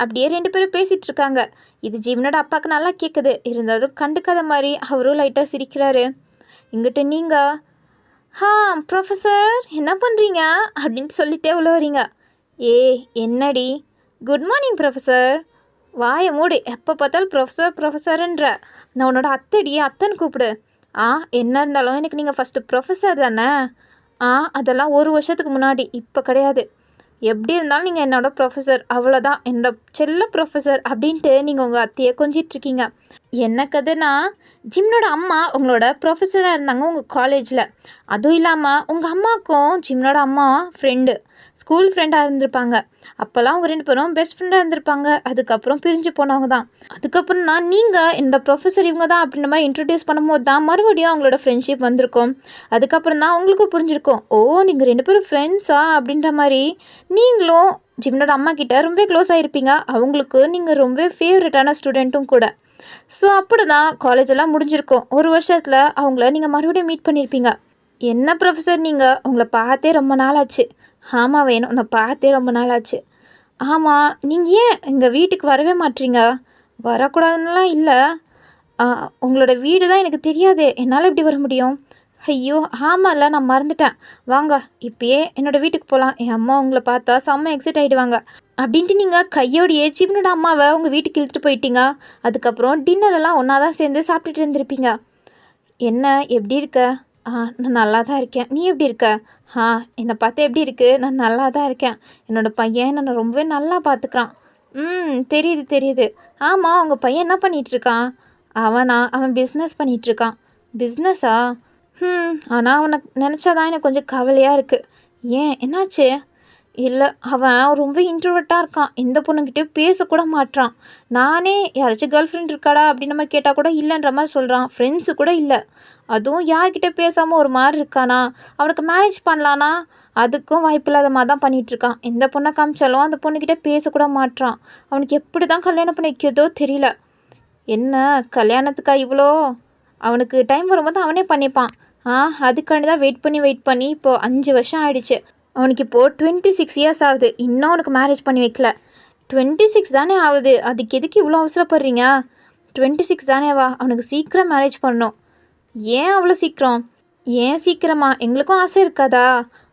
அப்படியே 2 பேரும் பேசிகிட்டு இருக்காங்க. இது ஜிமினோட அப்பாவுக்கு நல்லா கேட்குது. இருந்தாலும் கண்டுக்காத மாதிரி அவரும் லைட்டாக சிரிக்கிறாரு. இங்கிட்ட நீங்கள் ப்ரொஃபஸர் என்ன பண்ணுறீங்க அப்படின்ட்டு சொல்லிட்டே உள்ள வரீங்க. என்னடி? Good morning professor. வாயை மூடி, எப்போ பார்த்தாலும் ப்ரொஃபஸர் ப்ரொஃபஸருன்ற. நான் உன்னோட அத்தடி, அத்தன் கூப்பிடு. என்ன இருந்தாலும் எனக்கு நீங்கள் ஃபஸ்ட்டு ப்ரொஃபஸர் தானே? அதெல்லாம் 1 வருஷத்துக்கு முன்னாடி, இப்போ கிடையாது. எப்படி இருந்தாலும் நீங்கள் என்னோடய ப்ரொஃபஸர், அவ்வளோதான், என்னோட செல்ல ப்ரொஃபஸர் அப்படின்ட்டு நீங்கள் உங்கள் அத்தையை கொஞ்சிட்ருக்கீங்க. என்ன கதைனா, ஜிம்னோட அம்மா உங்களோட ப்ரொஃபஸராக இருந்தாங்க உங்கள் காலேஜில். அதுவும் இல்லாமல் உங்கள் அம்மாவுக்கும் ஜிம்னோட அம்மா ஃப்ரெண்டு, ஸ்கூல் ஃப்ரெண்டாக இருந்திருப்பாங்க. அப்போல்லாம் அவங்க 2 பேரும் பெஸ்ட் ஃப்ரெண்டாக இருந்திருப்பாங்க. அதுக்கப்புறம் பிரிஞ்சு போனவங்க தான். அதுக்கப்புறம் தான் நீங்கள் என்னோட ப்ரொஃபஸர் இவங்க தான் அப்படின்ற மாதிரி இன்ட்ரடியூஸ் பண்ணும்போது தான் மறுபடியும் அவங்களோட ஃப்ரெண்ட்ஷிப் வந்திருக்கும். அதுக்கப்புறம் தான் உங்களுக்கும் புரிஞ்சிருக்கும், ஓ நீங்கள் 2 பேரும் ஃப்ரெண்ட்ஸா அப்படின்ற மாதிரி. நீங்களும் ஜிம்னோட அம்மா கிட்ட ரொம்ப க்ளோஸ் ஆகிருப்பீங்க. அவங்களுக்கு நீங்கள் ரொம்ப ஃபேவரட்டான ஸ்டூடெண்ட்டும் கூட. ஸோ அப்படி தான் காலேஜெல்லாம் முடிஞ்சிருக்கும். ஒரு வருஷத்தில் அவங்கள நீங்கள் மறுபடியும் மீட் பண்ணியிருப்பீங்க. என்ன ப்ரொஃபஸர் நீங்கள் உங்களை பார்த்தே ரொம்ப நாள் ஆச்சு. ஆமாம் வேணும், உன்னை பார்த்தே ரொம்ப நாள் ஆச்சு. ஆமாம், நீங்கள் ஏன் எங்கள் வீட்டுக்கு வரவே மாட்டீங்க? வரக்கூடாதுன்னெலாம் இல்லை, உங்களோட வீடு தான் எனக்கு தெரியாது, என்னால் எப்படி வர முடியும்? ஐயோ ஆமாம்ல, நான் மறந்துட்டேன். வாங்க இப்பயே என்னோடய வீட்டுக்கு போகலாம், என் அம்மா உங்களை பார்த்தா செம்ம எக்ஸைட் ஆகிடுவாங்க அப்படின்ட்டு நீங்கள் கையோடையே ஜிம்னோட அம்மாவை உங்கள் வீட்டுக்கு இழுத்துட்டு போயிட்டீங்க. அதுக்கப்புறம் டின்னரெல்லாம் ஒன்றா தான் சேர்ந்து சாப்பிட்டுட்டு இருந்திருப்பீங்க. என்ன எப்படி இருக்க? நான் நல்லா தான் இருக்கேன். நீ எப்படி இருக்க? என்னை பார்த்து எப்படி இருக்கு? நான் நல்லா தான் இருக்கேன். என்னோடய பையன் என்னை ரொம்பவே நல்லா பார்த்துக்கிறான். தெரியுது தெரியுது. ஆமாம், உங்கள் பையன் என்ன பண்ணிகிட்ருக்கான்? அவன் பிஸ்னஸ் பண்ணிகிட்ருக்கான். பிஸ்னஸா? ஆனால் அவனை நினச்சாதான் எனக்கு கொஞ்சம் கவலையாக இருக்குது. ஏன், என்னாச்சு? இல்லை, அவன் ரொம்ப இன்ட்ரோவர்ட்டாக இருக்கான். எந்த பொண்ணுக்கிட்டேயும் பேசக்கூட மாட்றான். நானே யாராச்சும் கேர்ள் ஃப்ரெண்ட் இருக்காடா அப்படின்ற மாதிரி கேட்டால் கூட இல்லைன்ற மாதிரி சொல்கிறான். ஃப்ரெண்ட்ஸு கூட இல்லை. அதுவும் யார்கிட்ட பேசாமல் ஒரு மாதிரி இருக்கானா. அவனுக்கு மேரேஜ் பண்ணலான்னா அதுக்கும் வாய்ப்பு இல்லாத மாதிரி தான் பண்ணிகிட்ருக்கான். எந்த பொண்ணை காமிச்சாலும் அந்த பொண்ணுக்கிட்ட பேசக்கூட மாட்றான். அவனுக்கு எப்படி தான் கல்யாணம் பண்ணி வைக்கிறதோ தெரியல. என்ன கல்யாணத்துக்கா இவ்வளோ? அவனுக்கு டைம் வரும்போது அவனே பண்ணிப்பான். அதுக்காண்டி தான் வெயிட் பண்ணி இப்போது 5 வருஷம் ஆயிடுச்சு. அவனுக்கு இப்போது 26 இயர்ஸ் ஆகுது. இன்னும் அவனுக்கு மேரேஜ் பண்ணி வைக்கல. 26 தானே ஆகுது, அதுக்கு எதுக்கு இவ்வளோ அவசரப்படுறீங்க? 26 தானேவா? அவனுக்கு சீக்கிரம் மேரேஜ் பண்ணணும். ஏன் அவ்வளோ சீக்கிரம்? ஏன் சீக்கிரமா? எங்களுக்கும் ஆசை இருக்காதா?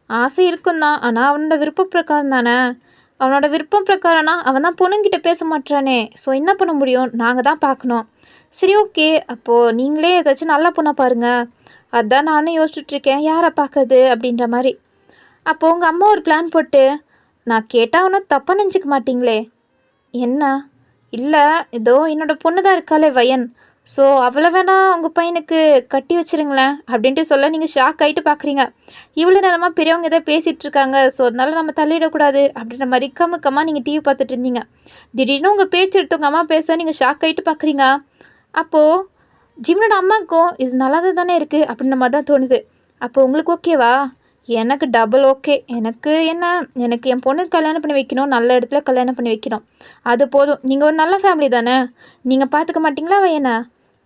ஆசை இருக்கும் தான், ஆனால் அவனோட விருப்ப பிரகாரம் தானே. அவனோட விருப்பம் பிரகாரம்னா அவன் தான் பொண்ணுங்கிட்ட பேச மாட்டானே. ஸோ என்ன பண்ண முடியும்? நாங்கள் தான் பார்க்கணும். சரி ஓகே, அப்போது நீங்களே ஏதாச்சும் நல்ல பொண்ணை பாருங்கள். அதுதான் நானும் யோசிச்சுட்ருக்கேன், யாரை பார்க்குறது அப்படின்ற மாதிரி. அப்போது உங்கள் அம்மா ஒரு பிளான் போட்டு, நான் கேட்டால் ஒன்றும் தப்பாக நினச்சிக்க மாட்டிங்களே? என்ன? இல்லை, இதோ என்னோடய பொண்ணு தான் இருக்காளே வயன், ஸோ அவளை வேணால் உங்கள் பையனுக்கு கட்டி வச்சுருங்களேன் அப்படின்ட்டு சொல்ல நீங்கள் ஷாக் ஆகிட்டு பார்க்குறீங்க. இவ்வளோ நேரமாக பெரியவங்க எதாவது பேசிகிட்டு இருக்காங்க, ஸோ அதனால் நம்ம தள்ளிடக்கூடாது அப்படின்ற மாதிரி கம்முக்கமாக நீங்கள் டிவி பார்த்துட்டு இருந்தீங்க. திடீர்னு உங்கள் பேச்சு எடுத்து உங்கள் அம்மா பேச நீங்கள் ஷாக் ஆகிட்டு பார்க்குறீங்க. அப்போது ஜிம்னோட அம்மாவுக்கும் இது நல்லா தானே இருக்குது அப்படின்ற மாதிரி தான் தோணுது. அப்போது உங்களுக்கு ஓகேவா? எனக்கு டபுள் ஓகே. எனக்கு என் பொண்ணுக்கு கல்யாணம் பண்ணி வைக்கணும், நல்ல இடத்துல கல்யாணம் பண்ணி வைக்கணும், அது போதும். நீங்கள் ஒரு நல்ல ஃபேமிலி தானே, நீங்கள் பார்த்துக்க மாட்டிங்களா வயனை?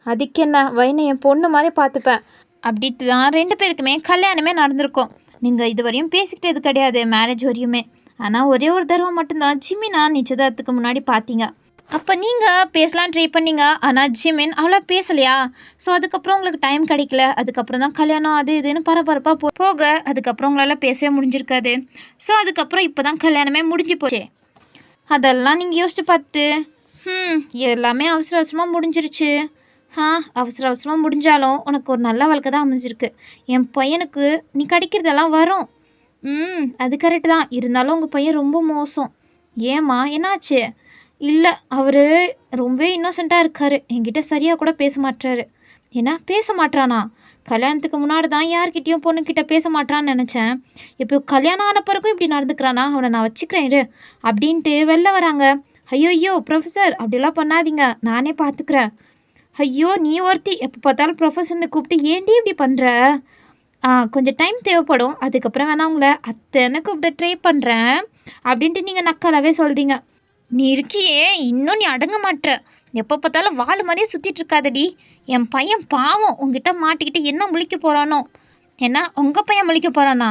அதுக்கு என்ன, வயனை என் பொண்ணு மாதிரி பார்த்துப்பேன் அப்படின்ட்டு தான் 2 பேருக்குமே கல்யாணமே நடந்திருக்கும். நீங்கள் இதுவரையும் பேசிக்கிட்டது கிடையாது மேரேஜ் வரையுமே. ஆனால் ஒரே ஒரு தடவை மட்டும்தான் ஜிமினா நிச்சயதார்த்தத்துக்கு முன்னாடி பார்த்தீங்க. அப்போ நீங்கள் பேசலாம் ட்ரை பண்ணீங்க, ஆனால் ஜிமின் அவ்வளோ பேசலையா? ஸோ அதுக்கப்புறம் உங்களுக்கு டைம் கிடைக்கல. அதுக்கப்புறம் தான் கல்யாணம் அது இதுன்னு பரபரப்பாக போக அதுக்கப்புறம் உங்களால் பேசவே முடிஞ்சிருக்காது. ஸோ அதுக்கப்புறம் இப்போ தான் கல்யாணமே முடிஞ்சு போச்சு. அதெல்லாம் நீங்கள் யோசிச்சு பார்த்துட்டு எல்லாமே அவசர அவசரமாக முடிஞ்சிருச்சு. அவசர அவசரமாக முடிஞ்சாலும் உனக்கு ஒரு நல்ல வாழ்க்கை தான் அமைஞ்சிருக்கு. என் பையனுக்கு நீ கிடைக்கிறதெல்லாம் வரும். அது கரெக்டு தான். இருந்தாலும் உங்கள் பையன் ரொம்ப மோசம். ஏம்மா, என்னாச்சு? இல்லை, அவர் ரொம்ப இன்னோசென்ட்டாக இருக்கார். என்கிட்ட சரியாக கூட பேச மாட்டாரு. ஏன்னா பேச மாட்டானா? கல்யாணத்துக்கு முன்னாடி தான் யார்கிட்டையும் பொண்ணுக்கிட்ட பேச மாட்டான்னு நினச்சேன். இப்போ கல்யாணம் ஆன பிறகும் இப்படி நடந்துக்கிறானா? அவனை நான் வச்சுக்கிறேன் இரு அப்படின்ட்டு வெளில வராங்க. ஐயோ ப்ரொஃபஸர் அப்படிலாம் பண்ணாதீங்க, நானே பார்த்துக்கிறேன். ஐயோ நீ ஒருத்தி எப்போ பார்த்தாலும் ப்ரொஃபஸர்னு கூப்பிட்டு ஏன்டி இப்படி பண்ணுற? கொஞ்சம் டைம் தேவைப்படும், அதுக்கப்புறம் வேணா உங்களை அத்தனை கூப்பிட்டு ட்ரை பண்ணுறேன் அப்படின்ட்டு நீங்கள் நக்கலாகவே சொல்கிறீங்க. நீ இருக்கியே, இன்னும் நீ அடங்க மாட்டுற. எப்போ பார்த்தாலும் வாள் மாதிரியே சுற்றிட்டு இருக்காதடி. என் பையன் பாவம் உங்ககிட்ட மாட்டிக்கிட்டு என்ன முழிக்க போகிறானோ? ஏன்னா உங்கள் பையன் முழிக்க போகிறானா?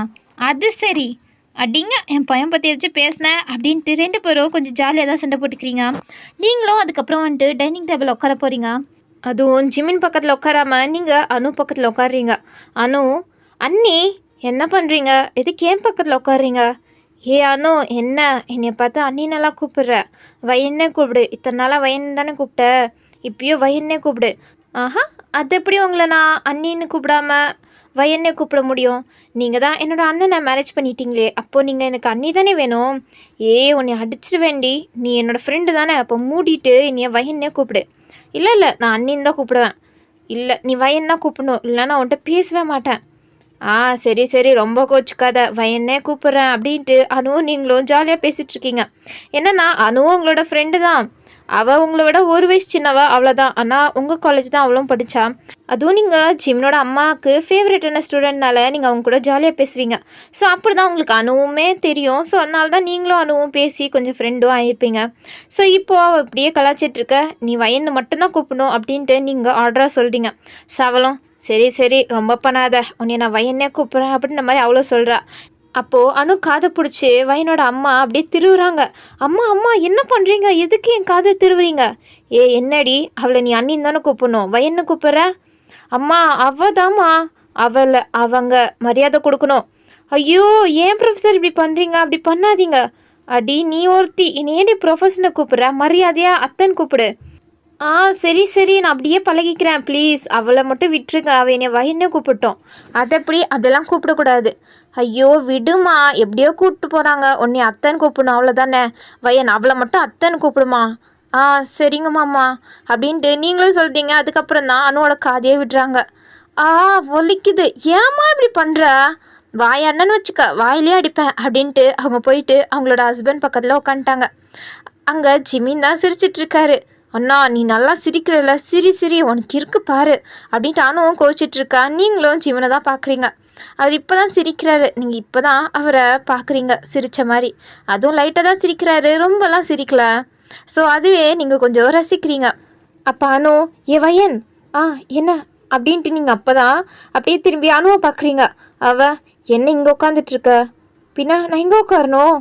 அது சரி அப்படிங்க. என் பையன் பற்றி ஏதாச்சும் பேசினேன் அப்படின்ட்டு 2 பேரும் கொஞ்சம் ஜாலியாக தான் சண்டை போட்டுக்கிறீங்க. நீங்களும் அதுக்கப்புறம் வந்துட்டு டைனிங் டேபிள் உட்கார போகிறீங்க. அதுவும் ஜிமின் பக்கத்தில் உட்காராமல் நீங்கள் அனு பக்கத்தில் உட்காடுறீங்க. அனு, அண்ணி என்ன பண்ணுறீங்க? எதுக்கு ஏன் பக்கத்தில் உட்காடுறீங்க? ஏ அனு, என்ன என்னை பார்த்து அண்ணினெல்லாம் கூப்பிடுற? வயன்னே கூப்பிடு. இத்தனை நாளாக வயன் தானே கூப்பிட்ட, இப்பயும் வயன்னே கூப்பிடு. அது எப்படி உங்களை நான் அண்ணின்னு கூப்பிடாம வயன்னே கூப்பிட முடியும்? நீங்கள் தான் என்னோடய அண்ணனை மேரேஜ் பண்ணிட்டீங்களே, அப்போது நீங்கள் எனக்கு அண்ணி தானே வேணும். உன்னை அடிச்சிட்டு வேண்டி, நீ என்னோடய ஃப்ரெண்டு தானே, அப்போ மூடிட்டு என்னைய வயன்னே கூப்பிடு. இல்லை இல்லை, நான் அண்ணின்னு தான் கூப்பிடுவேன். இல்லை, நீ வயன் தான் கூப்பிடணும், இல்லை நான் உன்கிட்ட பேசவே மாட்டேன். ஆ சரி சரி, ரொம்ப கோச்சுக்காத, வயனே கூப்பிட்றேன் அப்படின்ட்டு அனுவும் நீங்களும் ஜாலியாக பேசிகிட்டு இருக்கீங்க. என்னன்னா அனுவும் உங்களோட ஃப்ரெண்டு தான். அவள் உங்களை விட ஒரு வயசு சின்னவா, அவ்வளோதான். ஆனால் உங்கள் காலேஜ் தான் அவளும் படித்தா. அதுவும் நீங்கள் ஜிம்னோட அம்மாவுக்கு ஃபேவரட்டான ஸ்டூடெண்ட்னால நீங்கள் அவங்க கூட ஜாலியாக பேசுவீங்க. ஸோ அப்படி தான் உங்களுக்கு அனுவுமே தெரியும். ஸோ அதனால தான் நீங்களும் அனுவும் பேசி கொஞ்சம் ஃப்ரெண்டும் ஆகியிருப்பீங்க. ஸோ இப்போது அவள் அப்படியே கலாச்சிட்ருக்க, நீ வயன்னு மட்டும்தான் கூப்பிடணும் அப்படின்ட்டு நீங்கள் ஆர்டராக சொல்கிறீங்க. ஸோ அவளும் சரி சரி ரொம்ப பண்ணாத, உன்னை நான் வயனே கூப்பிட்றேன் அப்படின்ற மாதிரி அவ்வளோ சொல்கிறா. அப்போது அனு காதை பிடிச்சி வயனோட அம்மா அப்படியே திருவுறாங்க. அம்மா அம்மா என்ன பண்ணுறீங்க, எதுக்கு என் காதை திருவுறீங்க? என்னடி, அவளை நீ அண்ணின்னு தானே கூப்பிடணும், வயன்னு கூப்பிட்ற? அம்மா அவதாம்மா, அவளை அவங்க மரியாதை கொடுக்கணும். ஐயோ ஏன் ப்ரொஃபஸர் இப்படி பண்ணுறீங்க, அப்படி பண்ணாதீங்க. அடி நீ ஒருத்தி, ஏன்டி ப்ரொஃபஸனை கூப்பிட்ற, மரியாதையாக அத்தன் கூப்பிடு. சரி சரி, நான் அப்படியே பழகிக்கிறேன் ப்ளீஸ், அவளை மட்டும் விட்டுருங்க, அவள் என்னை வயன்னு கூப்பிட்டோம். அதை அப்படிலாம் கூப்பிடக்கூடாது. ஐயோ விடுமா, எப்படியோ கூப்பிட்டு போகிறாங்க, உன்னை அத்தன் கூப்பிடணும் அவ்வளோதானே, வயன் அவளை மட்டும் அத்தன் கூப்பிடுமா. சரிங்க மாமா அப்படின்ட்டு நீங்களும் சொல்லிட்டீங்க. அதுக்கப்புறம் தான் அனுவோட காதையே விடுறாங்க. ஒலிக்குது, ஏம்மா இப்படி பண்ணுற, வாய் அண்ணன்னு வச்சுக்க, வாயிலே அடிப்பேன் அப்படின்ட்டு அவங்க போயிட்டு அவங்களோட ஹஸ்பண்ட் பக்கத்தில் உட்காந்துட்டாங்க. அங்கே ஜிமின் தான் சிரிச்சிட்ருக்காரு. அண்ணா நீ நல்லா சிரிக்கிறல்ல, சிரி உனக்கு இருக்கு பாரு அப்படின்ட்டு அனுவும் கோச்சிட்ருக்கா. நீங்களும் ஜிமனை தான் பார்க்குறீங்க. அவர் இப்போ தான் சிரிக்கிறாரு. நீங்கள் இப்போ தான் அவரை பார்க்குறீங்க சிரித்த மாதிரி. அதுவும் லைட்டாக தான் சிரிக்கிறாரு, ரொம்பலாம் சிரிக்கல. ஸோ அதுவே நீங்கள் கொஞ்சம் ரசிக்கிறீங்க. அப்போ அனு வயன் என்ன அப்படின்ட்டு நீங்கள் அப்போ தான் அப்படியே திரும்பி அனுவை பார்க்குறீங்க. என்ன இங்கே உட்காந்துட்ருக்க, பின்ன நான் இங்கே உட்காரணும்.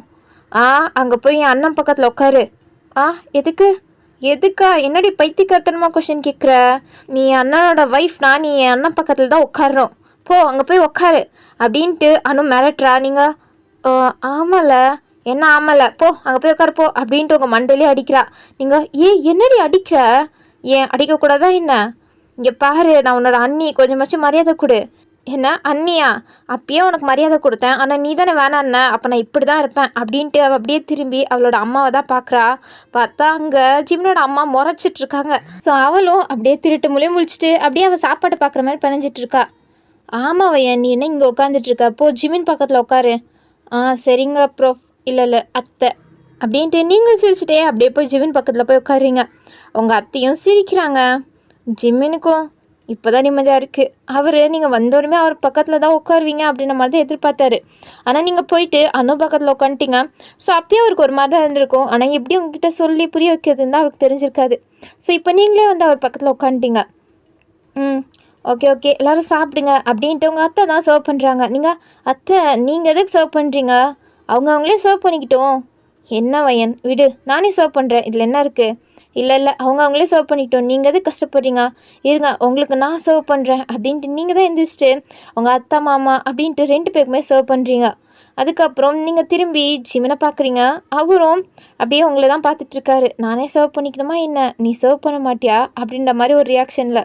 அங்கே போய் என் அண்ணன் பக்கத்தில் உட்காரு. எதுக்கா, என்னடி பைத்தியக்காரத்தனமாக கொஷின் கேட்குற? நீ அண்ணனோட ஒய்ஃப்னா நீ என் அண்ணன் பக்கத்தில் தான் உட்காரணும். போ அங்கே போய் உட்காரு அப்படின்ட்டு அனு மிரட்டுறா. நீங்கள் ஆமாம்ல, என்ன ஆமாம்ல, போ அங்கே போய் உட்காரு போ அப்படின்ட்டு உங்கள் மண்டையிலே அடிக்கிறா. நீங்கள் என்னடி அடிக்கிற, ஏன் அடிக்கக்கூடாதா என்ன? இங்கே பாரு, நான் உன்னோட அண்ணி, கொஞ்சமாச்சும் மரியாதை கொடு. என்ன அண்ணியா, அப்பயே உனக்கு மரியாதை கொடுத்தேன், ஆனால் நீ தானே வேணான்ன, அப்போ நான் இப்படி தான் இருப்பேன் அப்படின்ட்டு அவள் அப்படியே திரும்பி அவளோட அம்மாவை தான் பார்க்குறா. பார்த்தா அங்கே ஜிம்னோட அம்மா முறைச்சிட்ருக்காங்க. ஸோ அவளும் அப்படியே திருட்டு மொழியும் முழிச்சிட்டு அப்படியே அவள் சாப்பாடு பார்க்குற மாதிரி பணிஞ்சிட்ருக்கா. ஆமாம் வையன், நீ என்ன இங்கே உட்காந்துட்ருக்க, போ ஜிமின் பக்கத்தில் உட்காரு. சரிங்க ப்ரோஃப், இல்லை அத்தை அப்படின்ட்டு நீங்களும் சிரிச்சிட்டே அப்படியே போய் ஜிமின் பக்கத்தில் போய் உட்காருறீங்க. உங்கள் அத்தையும் சிரிக்கிறாங்க. ஜிம்மினுக்கும் இப்போ தான் நிம்மதியாக இருக்குது. அவர் நீங்கள் வந்தோடனே அவர் பக்கத்தில் தான் உட்காருவீங்க அப்படின்ற மாதிரி தான் எதிர்பார்த்தாரு. ஆனால் நீங்கள் போயிட்டு அனு பக்கத்தில் உட்காந்துட்டீங்க. ஸோ அப்பயும் அவருக்கு ஒரு மாதிரி தான் இருந்திருக்கும். ஆனால் எப்படி உங்ககிட்ட சொல்லி புரிய வைக்கிறதுன்னு தான் அவருக்கு தெரிஞ்சிருக்காது. ஸோ இப்போ நீங்களே வந்து அவர் பக்கத்தில் உட்காந்துட்டீங்க. ஓகே எல்லோரும் சாப்பிடுங்க அப்படின்ட்டு உங்கள் அத்தை தான் சர்வ் பண்ணுறாங்க. அத்தை நீங்கள் எதுக்கு சர்வ் பண்ணுறீங்க, அவங்களே சர்வ் பண்ணிக்கிட்டோம். என்ன வயன், விடு, நானே சர்வ் பண்ணுறேன், இதில் என்ன இருக்குது? இல்லை அவங்களே சர்வ் பண்ணிக்கிட்டோம், நீங்கள் எதுக்கு கஷ்டப்படுறீங்க, இருங்க உங்களுக்கு நான் சர்வ் பண்ணுறேன் அப்படின்ட்டு நீங்கள் தான் எந்திரிச்சிட்டு உங்கள் அத்தா மாமா அப்படின்ட்டு 2 பேருக்குமே சர்வ் பண்ணுறீங்க. அதுக்கப்புறம் நீங்கள் திரும்பி ஜிமனை பார்க்குறீங்க. அவரும் அப்படியே உங்களை தான் பார்த்துட்ருக்காரு. நானே சர்வ் பண்ணிக்கணுமா என்ன, நீ சர்வ் பண்ண மாட்டியா அப்படின்ற மாதிரி ஒரு ரியாக்ஷனில்.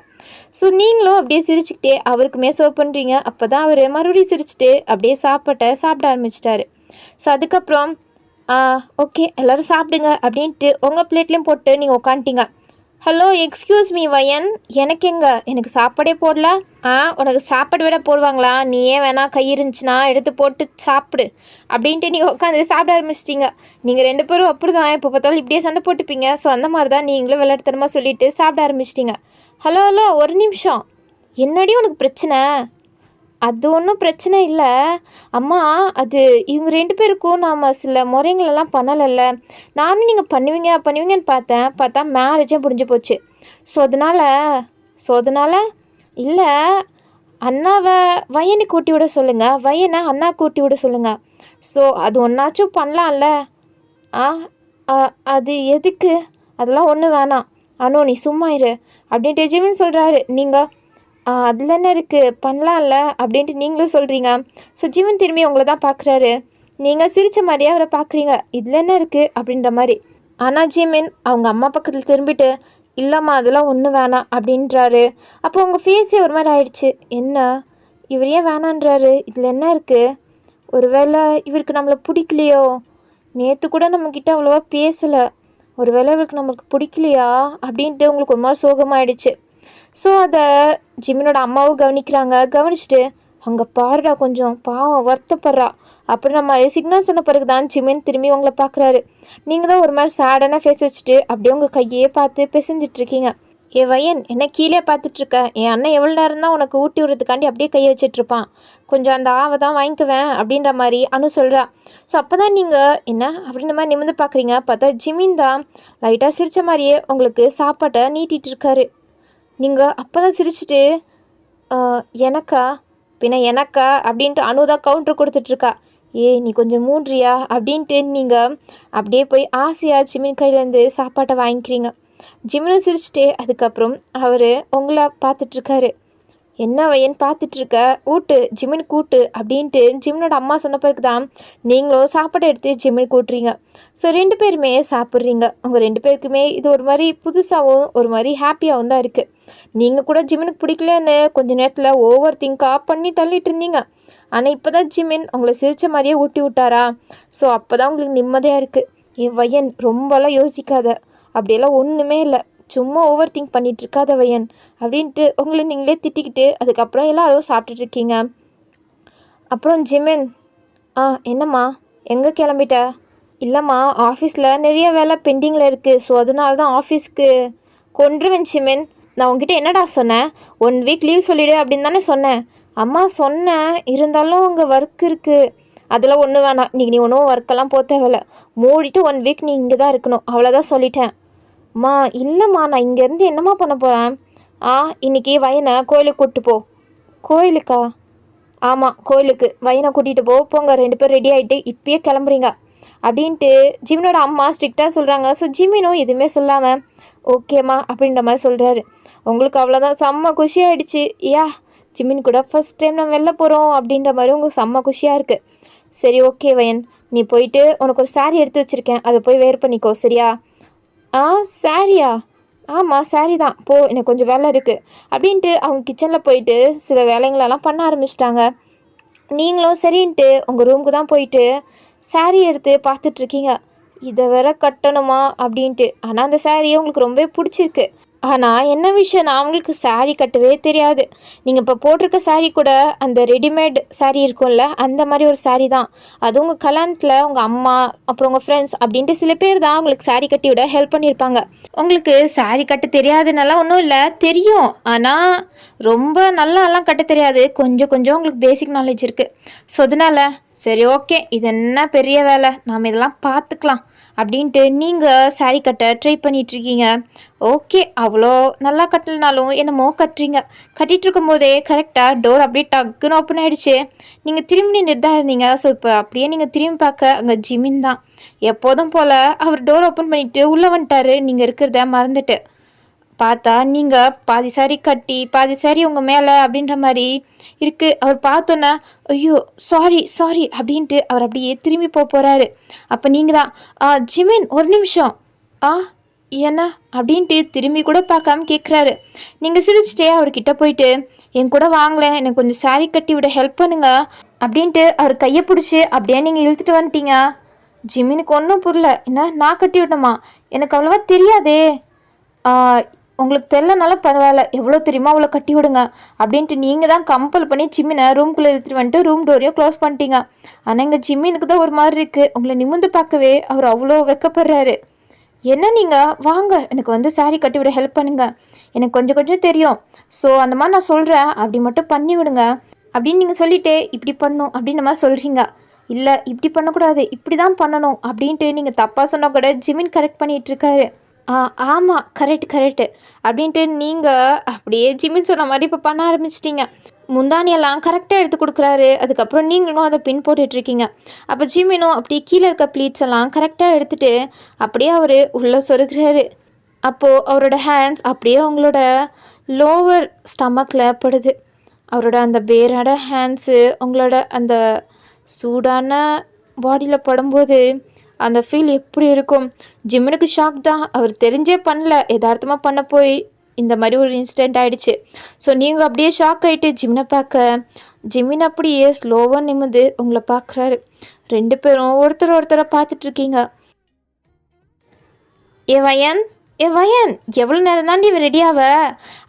ஸோ நீங்களும் அப்படியே சிரிச்சுக்கிட்டே அவருக்குமே சர்வ் பண்ணுறீங்க. அப்போ தான் அவர் மறுபடியும் சிரிச்சுட்டு அப்படியே சாப்பிட ஆரம்பிச்சிட்டாரு. ஸோ அதுக்கப்புறம் ஓகே எல்லோரும் சாப்பிடுங்க அப்படின்ட்டு உங்கள் பிளேட்லேயும் போட்டு நீங்கள் உட்காந்துட்டீங்க. ஹலோ எக்ஸ்கியூஸ் மீ வயன், எனக்கு சாப்பாடே போடல. உனக்கு சாப்பாடு விட போடுவாங்களா, நீயே வேணா கை இருந்துச்சுன்னா எடுத்து போட்டு சாப்பிடு அப்படின்ட்டு நீங்கள் உட்காந்து சாப்பிட ஆரம்பிச்சிட்டிங்க. நீங்கள் 2 பேரும் அப்படி தான் எப்போ பார்த்தாலும் இப்படியே சண்டை போட்டுப்பீங்க. ஸோ அந்த மாதிரி தான் நீங்களும் விளையாட்டுத்தனமாக சொல்லிவிட்டு சாப்பிட ஆரம்பிச்சிட்டிங்க. ஹலோ ஒரு நிமிஷம், என்னடி உனக்கு பிரச்சனை? அது ஒன்றும் பிரச்சனை இல்லை அம்மா, அது இவங்க 2 பேருக்கும் நாம் சில முறைங்களெல்லாம் பண்ணலைல்ல. நானும் நீங்கள் பண்ணுவீங்கன்னு பார்த்தா மேரேஜே முடிஞ்சு போச்சு. ஸோ அதனால் இல்லை, அண்ணாவை வயனை கூட்டி விட சொல்லுங்கள், வயனை அண்ணா கூட்டி விட சொல்லுங்கள். ஸோ அது ஒன்றாச்சும் பண்ணலாம்ல. அது எதுக்கு, அதெல்லாம் ஒன்றும் வேணாம் அனு, நீ சும்மா இரு அப்படின்ட்டு ஜிமின் சொல்கிறாரு. நீங்கள் அதில் என்ன இருக்குது, பண்ணலாம்ல அப்படின்ட்டு நீங்களும் சொல்கிறீங்க. ஸோ ஜிமின் திரும்பி உங்களை தான் பார்க்குறாரு. நீங்கள் சிரித்த மாதிரியே அவரை பார்க்குறீங்க. இதில் என்ன இருக்குது அப்படின்ற மாதிரி. ஆனால் ஜிமின் அவங்க அம்மா பக்கத்தில் திரும்பிட்டு இல்லைம்மா அதெல்லாம் ஒன்றும் வேணாம் அப்படின்றாரு. அப்போ உங்கள் ஃபேஸே ஒரு மாதிரி ஆயிடுச்சு. என்ன இவர் ஏன் வேணான்றாரு, இதில் என்ன இருக்குது, ஒருவேளை இவருக்கு நம்மளை பிடிக்கலையோ, நேற்று கூட நம்மக்கிட்ட அவ்வளோவா பேசலை, ஒருவேளை இவளுக்கு நம்மளுக்கு பிடிக்கலையா அப்படின்ட்டு உங்களுக்கு ஒரு மாதிரி சோகமாயிடுச்சு. ஸோ அதை ஜிமினோட அம்மாவும் கவனிக்கிறாங்க. கவனிச்சுட்டு அங்கே பாருடா கொஞ்சம் பாவம் வருத்தப்படுறா அப்புறம் நம்ம சிக்னல் சொன்ன பிறகு தான் ஜிமின் திரும்பி உங்களை பார்க்குறாரு. நீங்கள் தான் ஒரு மாதிரி சேடான ஃபேஸ் வச்சுட்டு அப்படியே உங்கள் கையே பார்த்து பிசைஞ்சிட்ருக்கீங்க. என் வயன் என்ன கீழே பார்த்துட்ருக்க, என் அண்ணன் எவ்வளோ நேரம் தான் உனக்கு ஊட்டி விடுறதுக்காண்டி அப்படியே கையை வச்சிட்ருப்பான், கொஞ்சம் அந்த ஆவை தான் வாங்கிக்குவேன் அப்படின்ற மாதிரி அனு சொல்கிறா. ஸோ அப்போ தான் நீங்கள் என்ன அப்படின்ற மாதிரி நிமிர்ந்து பார்க்குறீங்க. பார்த்தா ஜிமின் தான் லைட்டாக சிரித்த மாதிரியே உங்களுக்கு சாப்பாட்டை நீட்டிகிட்டு இருக்காரு. நீங்கள் அப்போ தான் சிரிச்சிட்டு எனக்கா பின்ன எனக்கா அப்படின்ட்டு அனுதான் கவுண்டர் கொடுத்துட்ருக்கா. நீ கொஞ்சம் மூன்றியா அப்படின்ட்டு நீங்கள் அப்படியே போய் ஆசையாக ஜிமின் கையிலேருந்து சாப்பாட்டை வாங்கிக்கிறீங்க. ஜிமினை சிரிச்சிட்டே அதுக்கப்புறம் அவர் உங்களை பார்த்துட்ருக்காரு. என்ன வயன் பார்த்துட்ருக்க, ஊட்டு ஜிமின் கூட்டு அப்படின்ட்டு ஜிமினோட அம்மா சொன்ன பிறகு தான் நீங்களும் சாப்பாடை எடுத்து ஜிமின் கூட்டுறீங்க. ஸோ 2 பேருமே சாப்பிட்றீங்க. உங்கள் 2 பேருக்குமே இது ஒரு மாதிரி புதுசாகவும் ஒரு மாதிரி ஹாப்பியாகவும் தான் இருக்குது. நீங்கள் கூட ஜிமினுக்கு பிடிக்கலன்னு கொஞ்சம் நேரத்தில் ஓவர் திங்காக பண்ணி தள்ளிட்டு இருந்தீங்க. ஆனால் இப்போ தான் ஜிமின் உங்களை சிரித்த மாதிரியே ஊட்டி விட்டாரா. ஸோ அப்போ தான் உங்களுக்கு நிம்மதியாக இருக்குது. என் வயன் ரொம்பலாம் யோசிக்காத, அப்படியெல்லாம் ஒன்றுமே இல்லை, சும்மா ஓவர் திங்க் பண்ணிகிட்ருக்காத வயன் அப்படின்ட்டு உங்களை நீங்களே திட்டிக்கிட்டு அதுக்கப்புறம் எல்லாரும் சாப்பிட்டுட்ருக்கீங்க. அப்புறம் ஜிமின் என்னம்மா எங்கே கிளம்பிட்ட? இல்லைம்மா ஆஃபீஸில் நிறைய வேலை பெண்டிங்கில் இருக்குது, ஸோ அதனால தான் ஆஃபீஸ்க்கு கொண்டுருவேன். ஜிமின் நான் உங்ககிட்ட என்னடா சொன்னேன், 1 வீக் லீவ் சொல்லிவிடு அப்படின்னு தானே சொன்னேன். அம்மா சொன்னேன், இருந்தாலும் உங்கள் ஒர்க் இருக்குது, அதெல்லாம் ஒன்றும் வேணாம், இன்றைக்கி நீ ஒன்றும் ஒர்க்கெல்லாம் போக தேவையில்ல, மூடிட்டு 1 வீக் நீ இங்கே தான் இருக்கணும், அவ்வளோதான் சொல்லிட்டேன். அம்மா இல்லைம்மா நான் இங்கேருந்து என்னம்மா பண்ண போகிறேன்? இன்றைக்கி வயனை கோயிலுக்கு கூப்பிட்டு போ. கோயிலுக்கா? ஆமாம் கோயிலுக்கு வயனை கூட்டிகிட்டு போங்க, 2 பேர் ரெடி ஆகிட்டு இப்பயே கிளம்புறீங்க அப்படின்ட்டு ஜிமினோட அம்மா ஸ்ட்ரிக்டாக சொல்கிறாங்க. ஸோ ஜிமினும் எதுவுமே சொல்லாமல் ஓகேம்மா அப்படின்ற மாதிரி சொல்கிறாரு. உங்களுக்கு அவ்வளோதான் செம்ம குஷியாகிடுச்சு. ஜிமின் கூட ஃபஸ்ட் டைம் நான் வெளில போகிறோம் அப்படின்ற மாதிரி உங்களுக்கு செம்ம குஷியாக இருக்குது. சரி ஓகே வயன், நீ போயிட்டு உனக்கு ஒரு சாரீ எடுத்து வச்சுருக்கேன், அதை போய் வேர் பண்ணிக்கோ சரியா? சாரியா? ஆமாம் சாரி தான், போ எனக்கு கொஞ்சம் வேலை இருக்குது அப்படின்ட்டு அவங்க கிச்சனில் போயிட்டு சில வேலைங்களெல்லாம் பண்ண ஆரம்பிச்சிட்டாங்க. நீங்களும் சரின்ட்டு உங்கள் ரூமுக்கு தான் போயிட்டு சாரீ எடுத்து பார்த்துட்ருக்கீங்க. இதை வேற கட்டணுமா அப்படின்ட்டு. ஆனால் அந்த சாரியை உங்களுக்கு ரொம்பவே பிடிச்சிருக்கு. ஆனால் என்ன விஷயம், நான் அவங்களுக்கு சாரீ கட்டவே தெரியாது. நீங்கள் இப்போ போட்டிருக்க சாரீ கூட அந்த ரெடிமேட் சாரீ இருக்கும்ல, அந்த மாதிரி ஒரு சாரீ தான். அது உங்கள் கல்யாணத்தில் உங்கள் அம்மா அப்புறம் உங்கள் ஃப்ரெண்ட்ஸ் அப்படின்ட்டு சில பேர் தான் உங்களுக்கு சாரீ கட்டி விட ஹெல்ப் பண்ணியிருப்பாங்க. உங்களுக்கு சாரீ கட்ட தெரியாதுன்னெல்லாம் ஒன்றும் இல்லை, தெரியும், ஆனால் ரொம்ப நல்லாலாம் கட்ட தெரியாது, கொஞ்சம் கொஞ்சம் உங்களுக்கு பேசிக் நாலேஜ் இருக்குது. ஸோ அதனால் சரி ஓகே இது என்ன பெரிய வேலை, நாம் இதெல்லாம் பார்த்துக்கலாம் அப்படின்ட்டு நீங்கள் சாரீ கட்ட ட்ரை பண்ணிகிட்ருக்கீங்க. ஓகே அவ்வளோ நல்லா கட்டலனாலும் என்னமோ கட்டுறீங்க. கட்டிகிட்டு இருக்கும்போதே கரெக்டாக டோர் அப்படியே டக்குன்னு ஓப்பன் ஆகிடுச்சு. நீங்கள் திரும்பி நின்று தான் இருந்தீங்க. ஸோ இப்போ அப்படியே நீங்கள் திரும்பி பார்க்க அங்கே ஜிமின் தான். எப்போதும் போல் அவர் டோர் ஓப்பன் பண்ணிவிட்டு உள்ளே வந்துட்டார், நீங்கள் இருக்கிறத மறந்துட்டு. பார்த்தா நீங்கள் பாதி சாரி கட்டி பாதி சாரி உங்கள் மேலே அப்படின்ற மாதிரி இருக்குது. அவர் பார்த்தோன்னா ஐயோ சாரி சாரி அப்படின்ட்டு அவர் அப்படியே திரும்பி போகிறாரு. அப்போ நீங்கள் தான் ஜிமின் ஒரு நிமிஷம் என்ன அப்படின்ட்டு திரும்பி கூட பார்க்காம கேட்குறாரு. நீங்கள் சிரிச்சிட்டே அவர்கிட்ட போயிட்டு என் கூட வாங்கலேன், எனக்கு கொஞ்சம் சாரி கட்டி விட ஹெல்ப் பண்ணுங்க அப்படின்ட்டு அவர் கையை பிடிச்சி அப்படியே நீங்கள் இழுத்துட்டு வந்துட்டீங்க. ஜிமினுக்கு ஒன்றும் புரியல. என்ன நான் கட்டி விட்டோமா, எனக்கு அவ்வளோவா தெரியாதே. உங்களுக்கு தெரியலனால பரவாயில்ல, எவ்வளோ தெரியுமா அவ்வளோ கட்டி விடுங்க அப்படின்ட்டு நீங்கள் தான் கம்பல் பண்ணி ஜிம்மினை ரூம்குள்ளே இழுத்துட்டு வந்துட்டு ரூம் டோரையும் க்ளோஸ் பண்ணிட்டீங்க. ஆனால் எங்கள் ஜிம்மினுக்கு தான் ஒரு மாதிரி இருக்குது. உங்களை நிமிர்ந்து பார்க்கவே அவர் அவ்வளோ வெக்கப்படுறாரு. என்ன நீங்கள் வாங்க, எனக்கு வந்து சாரீ கட்டி விட ஹெல்ப் பண்ணுங்கள், எனக்கு கொஞ்சம் கொஞ்சம் தெரியும், ஸோ அந்த மாதிரி நான் சொல்கிறேன், அப்படி மட்டும் பண்ணி விடுங்க அப்படின்னு நீங்கள் சொல்லிவிட்டு இப்படி பண்ணணும் அப்படின்ற மாதிரி சொல்கிறீங்க. இல்லை இப்படி பண்ணக்கூடாது, இப்படி தான் பண்ணணும் அப்படின்ட்டு நீங்கள் தப்பாக சொன்னால் கூட ஜிமின் கரெக்ட் பண்ணிகிட்ருக்காரு. ஆமாம் கரெக்டு அப்படின்ட்டு நீங்கள் அப்படியே ஜிமின் சொன்ன மாதிரி இப்போ பண்ண ஆரம்பிச்சிட்டிங்க. முந்தானியெல்லாம் கரெக்டாக எடுத்து கொடுக்குறாரு. அதுக்கப்புறம் நீங்களும் அதை பின் போட்டுட்ருக்கீங்க. அப்போ ஜிமினும் அப்படியே கீழே இருக்க ப்ளீட்ஸ் எல்லாம் கரெக்டாக எடுத்துகிட்டு அப்படியே அவர் உள்ளே சொருகிறாரு. அப்போது அவரோட ஹேண்ட்ஸ் அப்படியே உங்களோட லோவர் ஸ்டமக்கில் படுது. அவரோட அந்த பேரோட ஹேண்ட்ஸு உங்களோட அந்த சூடான பாடியில் படும்போது அந்த ஃபீல் எப்படி இருக்கும்? ஜிம்முனுக்கு ஷாக் தான். அவர் தெரிஞ்சே பண்ணல, யதார்த்தமாக பண்ண போய் இந்த மாதிரி ஒரு இன்சிடெண்ட் ஆகிடுச்சு. ஸோ நீங்கள் அப்படியே ஷாக் ஆகிட்டு ஜிம்னை பார்க்க ஜிமின் அப்படியே ஸ்லோவாக நிமிந்து உங்களை பார்க்குறாரு. 2 பேரும் ஒருத்தரை பார்த்துட்ருக்கீங்க. ஏ வயன் ஏ வயன் எவ்வளோ நேரம் தாண்டி இவ ரெடியாவ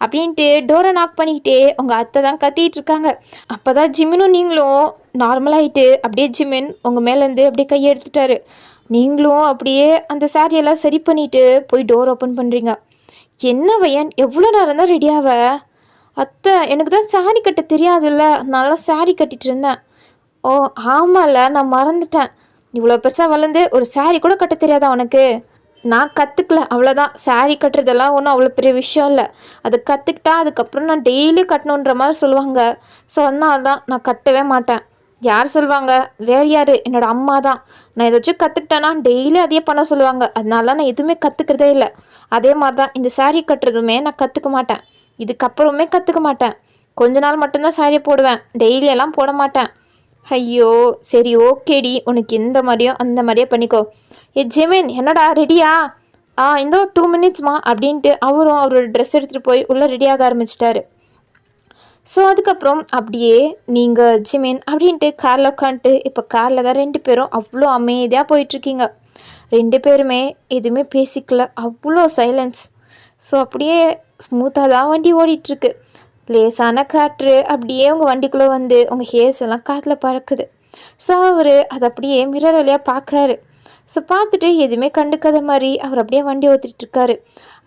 அப்படின்ட்டு டோரை நாக் பண்ணிக்கிட்டே உங்கள் அத்தை தான் கத்திட்டு இருக்காங்க. அப்போ தான் ஜிமினும் நீங்களும் நார்மலாகிட்டு அப்படியே ஜிமின் உங்கள் மேலேருந்து அப்படியே கையை எடுத்துட்டாரு. நீங்களும் அப்படியே அந்த சாரியெல்லாம் சரி பண்ணிவிட்டு போய் டோர் ஓப்பன் பண்ணுறீங்க. என்ன வயன் எவ்வளோ நேரம் தான் ரெடியாவ? அத்தை எனக்கு தான் சாரி கட்ட தெரியாதுல்ல, நல்லா சாரி கட்டிட்டு இருந்தேன். ஓ ஆமாம்ல, நான் மறந்துட்டேன். இவ்வளோ பெருசாக வளர்ந்து ஒரு சாரி கூட கட்ட தெரியாதா உனக்கு? நான் கற்றுக்கல அவ்வளோதான். சாரி கட்டுறதெல்லாம் ஒன்றும் அவ்வளோ பெரிய விஷயம் இல்லை. அதை கற்றுக்கிட்டா அதுக்கப்புறம் நான் டெய்லி கட்டணுன்ற மாதிரி சொல்லுவாங்க. ஸோ அதனால தான் நான் கட்டவே மாட்டேன். யார் சொல்லுவாங்க? வேறு யார்? என்னோடய அம்மா தான். நான் ஏதாச்சும் கற்றுக்கிட்டேன்னா டெய்லி அதையே பண்ண சொல்லுவாங்க. அதனால நான் எதுவுமே கற்றுக்கிறதே இல்லை. அதே மாதிரி தான் இந்த சாரி கட்டுறதுமே நான் கற்றுக்க மாட்டேன். இதுக்கப்புறமே கற்றுக்க மாட்டேன். கொஞ்ச நாள் மட்டும்தான் சாரியை போடுவேன், டெய்லியெல்லாம் போட மாட்டேன். ஐயோ சரி ஓகேடி, உனக்கு எந்த மாதிரியோ அந்த மாதிரியே பண்ணிக்கோ. ஏ ஜெமின் என்னடா ரெடியா? இந்த 2 மினிட்ஸ்மா அப்படின்ட்டு அவரும் அவரோட ட்ரெஸ் எடுத்துகிட்டு போய் உள்ளே ரெடியாக ஆரம்பிச்சிட்டாரு. ஸோ அதுக்கப்புறம் அப்படியே நீங்கள் ஜிமின் அப்படின்ட்டு காரில் உட்காந்துட்டு இப்போ காரில் தான் 2 பேரும் அவ்வளோ அமைதியாக போயிட்டுருக்கீங்க. 2 பேருமே எதுவுமே பேசிக்கல, அவ்வளோ சைலன்ஸ். ஸோ அப்படியே ஸ்மூத்தாக தான் வண்டி ஓடிட்டுருக்கு. லேசான காற்று அப்படியே உங்கள் வண்டிக்குள்ளே வந்து உங்கள் ஹேர்ஸ் எல்லாம் காற்றில் பறக்குது. ஸோ அவர் அதை அப்படியே மிரர் வழியாக பார்க்குறாரு. ஸோ பார்த்துட்டு எதுவுமே கண்டுக்காத மாதிரி அவர் அப்படியே வண்டி ஓட்டிகிட்ருக்காரு.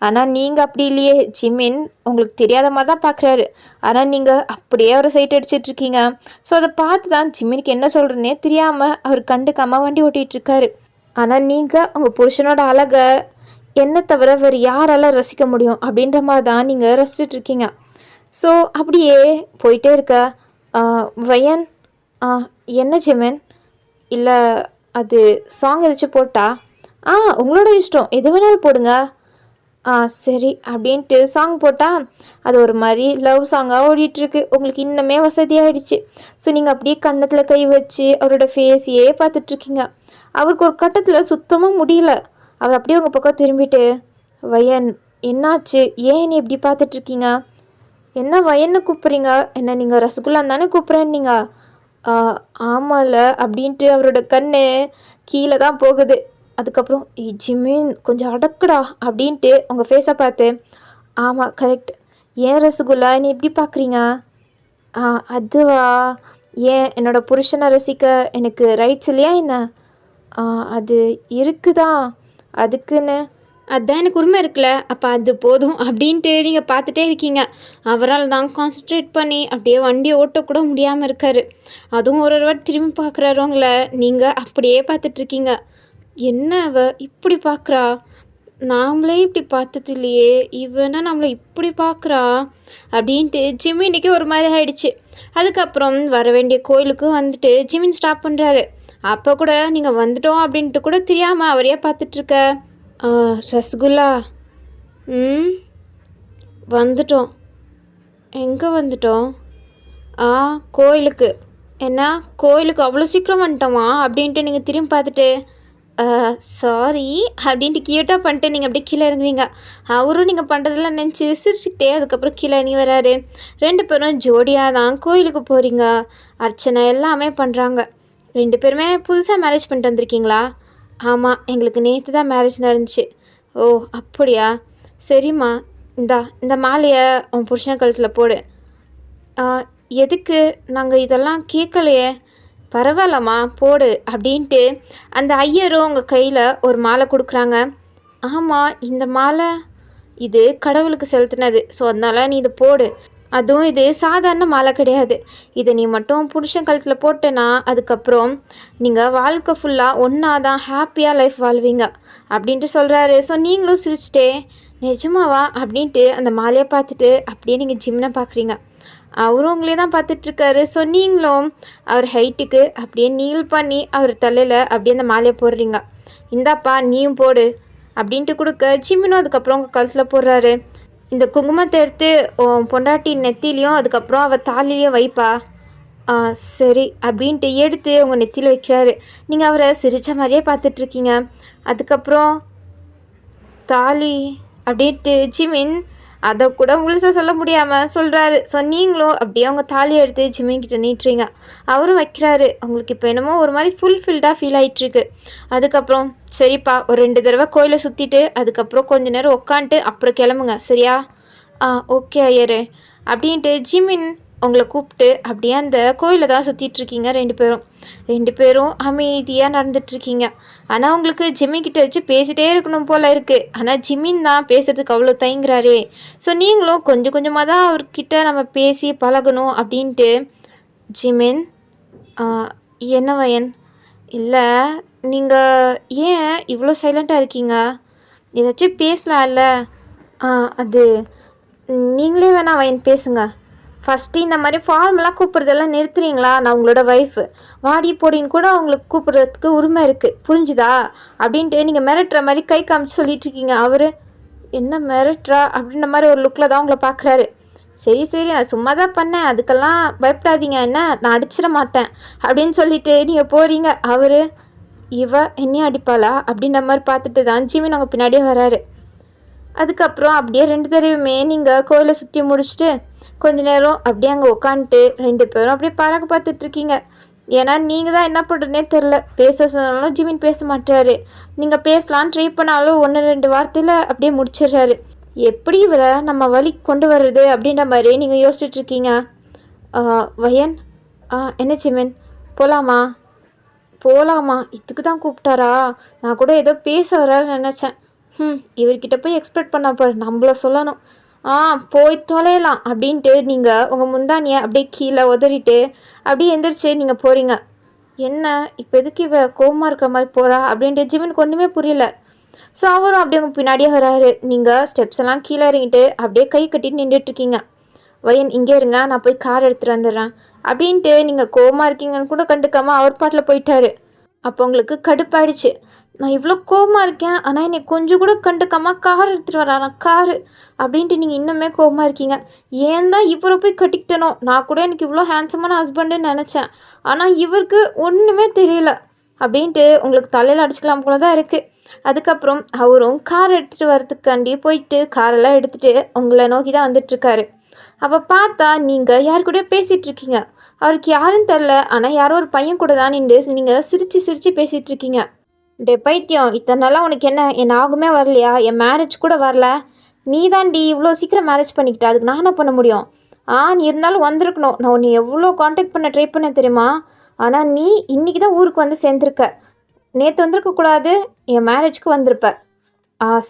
ஆனால் நீங்கள் அப்படி இல்லையே ஜிமின், உங்களுக்கு தெரியாத மாதிரி தான் பார்க்குறாரு. ஆனால் நீங்கள் அப்படியே அவரை சைட் அடிச்சிட்ருக்கீங்க. ஸோ அதை பார்த்து தான் ஜிமினுக்கு என்ன சொல்கிறதுனே தெரியாமல் அவர் கண்டுக்காமல் வண்டி ஓட்டிகிட்ருக்காரு. ஆனால் நீங்கள் உங்கள் புருஷனோட அழகை என்ன தவிர வேறு யாரால ரசிக்க முடியும் அப்படின்ற மாதிரி தான் நீங்கள் ரசிச்சிட்ருக்கீங்க. ஸோ அப்படியே போயிட்டே இருக்க வயன் என்ன ஜிமின்? இல்லை அது சாங் ஏதாச்சும் போட்டா? உங்களோட இஷ்டம், எது வேணாலும் போடுங்க. சரி அப்படின்ட்டு சாங் போட்டால் அது ஒரு மாதிரி லவ் சாங்காக ஓடிட்டுருக்கு. உங்களுக்கு இன்னுமே வசதியாகிடுச்சு. ஸோ நீங்கள் அப்படியே கன்னத்தில் கை வச்சு அவரோட ஃபேஸையே பார்த்துட்ருக்கீங்க. அவருக்கு ஒரு கட்டத்தில் சுத்தமாக முடியல. அவர் அப்படியே உங்கள் பக்கம் திரும்பிட்டு, வயன் என்னாச்சு, ஏன் நீ இப்படி பார்த்துட்ருக்கீங்க? என்ன வயன்னு கூப்பிட்றீங்க? என்ன நீங்கள் ரசகுல்லான்னு தானே கூப்பிட்றேன்னீங்க? ஆமாம்ல அப்படின்ட்டு அவரோட கண்ணு கீழே தான் போகுது. அதுக்கப்புறம் ஜிமின் கொஞ்சம் அடக்குடா அப்படின்ட்டு உங்கள் ஃபேஸை பார்த்து, ஆமாம் கரெக்ட், ஏன் ரசகுல்லா நீ எப்படி பார்க்குறீங்க? அதுவா, ஏன் என்னோடய புருஷனை ரசிக்க எனக்கு ரைட்ஸ் இல்லையா என்ன? அது இருக்குதான், அதுக்குன்னு அதான் எனக்கு உரிமை இருக்குல்ல, அப்போ அது போதும் அப்படின்ட்டு நீங்கள் பார்த்துட்டே இருக்கீங்க. அவரால் தான் கான்சன்ட்ரேட் பண்ணி அப்படியே வண்டியை ஓட்டக்கூட முடியாமல் இருக்கார். அதுவும் ஒரு வாட்டி திரும்பி பார்க்குறாரு உங்களை. நீங்கள் அப்படியே பார்த்துட்ருக்கீங்க. என்ன அவ இப்படி பார்க்குறா? நாமளே இப்படி பார்த்தது இல்லையே, இவனா நம்மளை இப்படி பார்க்குறா அப்படின்ட்டு ஜிமினுக்கு ஒரு மாதிரி ஆயிடுச்சு. அதுக்கப்புறம் வர வேண்டிய கோயிலுக்கு வந்துட்டு ஜிமின் ஸ்டாப் பண்ணுறாரு. அப்போ கூட நீங்கள் வந்துட்டோம் அப்படின்ட்டு கூட தெரியாமல் அவரையே பார்த்துட்ருக்க. ரசகுல்லா, வந்துட்டோம். எங்கே வந்துட்டோம்? கோயிலுக்கு. என்ன கோயிலுக்கு அவ்வளோ சீக்கிரம் வந்துட்டோமா அப்படின்ட்டு நீங்கள் திரும்பி பார்த்துட்டு, சாரி அப்படின்ட்டு கியூட்டாக பண்ணிட்டு நீங்கள் அப்படியே கீழே இறங்குறீங்க. அவரும் நீங்கள் பண்ணுறதெல்லாம் நினச்சி சிரிச்சுக்கிட்டே அதுக்கப்புறம் கீழே இறங்கி வராரு. 2 பேரும் ஜோடியாக தான் கோயிலுக்கு போகிறீங்க. அர்ச்சனை எல்லாமே பண்ணுறாங்க. 2 பேருமே புதுசாக மேரேஜ் பண்ணிட்டு வந்திருக்கீங்களா? ஆமாம், எங்களுக்கு நேற்று தான் மேரேஜ் நடந்துச்சு. ஓ அப்படியா, சரிம்மா, இந்த மாலையை உன் புருஷன் கழுத்தில் போடு. எதுக்கு? நாங்கள் இதெல்லாம் கேட்கலையே. பரவாயில்லம்மா போடு அப்படின்ட்டு அந்த ஐயரும் உங்கள் கையில் ஒரு மாலை கொடுக்குறாங்க. ஆமாம், இந்த மாலை இது கடவுளுக்கு செலுத்தினது, ஸோ அதனால் நீ இதை போடு. அதுவும் இது சாதாரண மாலை கிடையாது. இதை நீ மட்டும் புருஷன் கழுத்தில் போட்டேன்னா அதுக்கப்புறம் நீங்கள் வாழ்க்கை ஃபுல்லாக ஒன்றா தான் ஹாப்பியாக லைஃப் வாழ்வீங்க அப்படின்ட்டு சொல்கிறாரு. ஸோ நீங்களும் சிரிச்சிட்டே, நிஜமாவா அப்படின்ட்டு அந்த மாலையை பார்த்துட்டு அப்படியே நீங்கள் ஜிம்னை பார்க்குறீங்க. அவரும் உங்களே தான் பார்த்துட்ருக்காரு. ஸோ நீங்களும் அவர் ஹைட்டுக்கு அப்படியே நீல் பண்ணி அவர் தலையில் அப்படியே அந்த மாலையை போடுறீங்க. இந்தாப்பா நீயும் போடு அப்படின்ட்டு கொடுக்க ஜிம்மினும் அதுக்கப்புறம் உங்கள் கழுத்தில் போடுறாரு. இந்த குங்குமத்தை எடுத்து பொண்டாட்டி நெத்திலையும் அதுக்கப்புறம் அவள் தாலிலையும் வைப்பா. சரி அப்படின்ட்டு எடுத்து உங்கள் நெத்தியில் வைக்கிறாரு. நீங்கள் அவரை சிரித்த மாதிரியே பார்த்துட்ருக்கீங்க. அதுக்கப்புறம் தாலி அப்படின்ட்டு ஜிமின் அதை கூட முழுசாக சொல்ல முடியாமல் சொல்கிறாரு. ஸோ நீங்களும் அப்படியே அவங்க தாலியை எடுத்து ஜிமின் கிட்ட நீட்டுறீங்க. அவரும் வைக்கிறாரு. உங்களுக்கு இப்போ என்னமோ ஒரு மாதிரி ஃபுல்ஃபில்டாக ஃபீல் ஆகிட்டுருக்கு. அதுக்கப்புறம் சரிப்பா ஒரு 2 தடவை கோயிலை சுற்றிட்டு அதுக்கப்புறம் கொஞ்ச நேரம் உட்காந்துட்டு அப்புறம் கிளம்புங்க சரியா? ஓகே ஐயரே அப்படின்ட்டு ஜிமின் உங்களை கூப்பிட்டு அப்படியே அந்த கோயிலை தான் சுற்றிட்டுருக்கீங்க. 2 பேரும் அமைதியாக நடந்துட்டுருக்கீங்க. ஆனால் உங்களுக்கு ஜிமின் கிட்ட வச்சு பேசிகிட்டே இருக்கணும் போல் இருக்குது. ஆனால் ஜிமின் தான் பேசுகிறதுக்கு அவ்வளோ தயங்குறாரே. ஸோ நீங்களும் கொஞ்சம் கொஞ்சமாக தான் அவர்கிட்ட நம்ம பேசி பழகணும் அப்படின்ட்டு. ஜிமின் என்ன வயன்? இல்லை நீங்கள் ஏன் இவ்வளோ சைலண்ட்டாக இருக்கீங்க? ஏதாச்சும் பேசலாம்ல? அது நீங்களே வேணா வயன் பேசுங்க. ஃபஸ்ட்டு இந்த மாதிரி ஃபார்மெல்லாம் கூப்பிட்றதெல்லாம் நிறுத்துறீங்களா? நான் உங்களோட ஒய்ஃபு. வாடி போடின்னு கூட அவங்களுக்கு கூப்பிட்றதுக்கு உரிமை இருக்குது, புரிஞ்சுதா? அப்படின்ட்டு நீங்கள் மிரட்டுற மாதிரி கை காமிச்சு சொல்லிகிட்ருக்கீங்க. அவர் என்ன மிரட்டுறா அப்படின்ற மாதிரி ஒரு லுக்கில் தான் உங்களை பார்க்குறாரு. சரி நான் சும்மா தான் பண்ணேன், அதுக்கெல்லாம் பயப்படாதீங்க, என்ன நான் அடிச்சிட மாட்டேன் அப்படின்னு சொல்லிட்டு நீங்கள் போகிறீங்க. அவர் என்னையும் அடிப்பாளா அப்படின்ற மாதிரி பார்த்துட்டு தான் ஜிமின் அவங்க பின்னாடியே வராரு. அதுக்கப்புறம் அப்படியே 2 தடவையுமே நீங்கள் கோயிலை சுற்றி முடிச்சுட்டு கொஞ்ச நேரம் அப்படியே அங்கே உட்காந்துட்டு 2 பேரும் அப்படியே பறக்க பார்த்துட்ருக்கீங்க. ஏன்னா நீங்கள் தான் என்ன பண்ணுறதுனே தெரில. பேச சொன்னாலும் ஜிமின் பேச மாட்டாரு. நீங்கள் பேசலான்னு ட்ரை பண்ணாலும் 1-2 வார்த்தையில் அப்படியே முடிச்சிடுறாரு. எப்படி இவரை நம்ம வழி கொண்டு வர்றது அப்படின்ற மாதிரி நீங்கள் யோசிச்சுட்ருக்கீங்க. வயன் என்ன ஜிமின் போகலாமா? இதுக்கு தான் கூப்பிட்டாரா? நான் கூட ஏதோ பேச வராருன்னு நினச்சேன். இவர்கிட்ட போய் எக்ஸ்பெக்ட் பண்ண பாரு, நம்மள சொல்லணும். போய் தொலையலாம் அப்படின்ட்டு நீங்கள் உங்கள் முந்தானியை அப்படியே கீழே உதறிட்டு அப்படியே எந்திரிச்சு நீங்கள் போகிறீங்க. என்ன இப்போ எதுக்கு இவ கோவமாக இருக்கிற மாதிரி போகிறா அப்படின்ட்டு ஜிமினுக்கு ஒன்றுமே புரியல. ஸோ அவரும் அப்படியே உங்கள் பின்னாடியே வராரு. நீங்கள் ஸ்டெப்ஸ் எல்லாம் கீழே இறங்கிட்டு அப்படியே கை கட்டிட்டு நின்றுட்டுருக்கீங்க. வயன் இங்கே இருங்க, நான் போய் கார் எடுத்துகிட்டு வந்துடுறேன் அப்படின்ட்டு நீங்கள் கோவமாக இருக்கீங்கன்னு கூட கண்டுக்காமல் அவர் பாட்டில் போயிட்டாரு. அப்போ உங்களுக்கு கடுப்பாயிடுச்சு. நான் இவ்வளோ கோவமாக இருக்கேன், ஆனால் என்னை கொஞ்சம் கூட கண்டுக்காமல் கார் எடுத்துகிட்டு வரானா காரு அப்படின்ட்டு நீங்கள் இன்னுமே கோவமாக இருக்கீங்க. ஏன் தான் இவரை போய் கட்டிக்கிட்டனோ? நான் கூட எனக்கு இவ்வளோ ஹேண்ட்ஸமான ஹஸ்பண்டுன்னு நினச்சேன், ஆனால் இவருக்கு ஒன்றுமே தெரியல அப்படின்ட்டு உங்களுக்கு தலையில் அடிச்சுக்கலாம் போல தான் இருக்குது. அதுக்கப்புறம் அவரும் கார் எடுத்துகிட்டு வரதுக்காண்டி போயிட்டு காரெல்லாம் எடுத்துகிட்டு உங்களை நோக்கி தான் வந்துட்டுருக்காரு. அப்போ பார்த்தா நீங்கள் யார் கூட பேசிகிட்ருக்கீங்க. அவருக்கு யாருன்னு தெரில, ஆனால் யாரோ ஒரு பையன் கூட தான் நின்று நீங்கள் சிரித்து பேசிகிட்ருக்கீங்க. டே பைத்தியம், இத்தனை நாளாக உனக்கு என் ஆகுமே வரலையா? என் மேரேஜ் கூட வரல. நீ தாண்டி இவ்வளோ சீக்கிரம் மேரேஜ் பண்ணிக்கிட்ட, அதுக்கு நான் என்ன பண்ண முடியும்? நீ இருந்தாலும் வந்திருக்கணும். நான் உன்னை எவ்வளோ காண்டாக்ட் பண்ண ட்ரை பண்ண தெரியுமா? ஆனால் நீ இன்றைக்கி தான் ஊருக்கு வந்து சேர்ந்துருக்க. நேற்று வந்திருக்கக்கூடாது, என் மேரேஜ்க்கு வந்திருப்ப.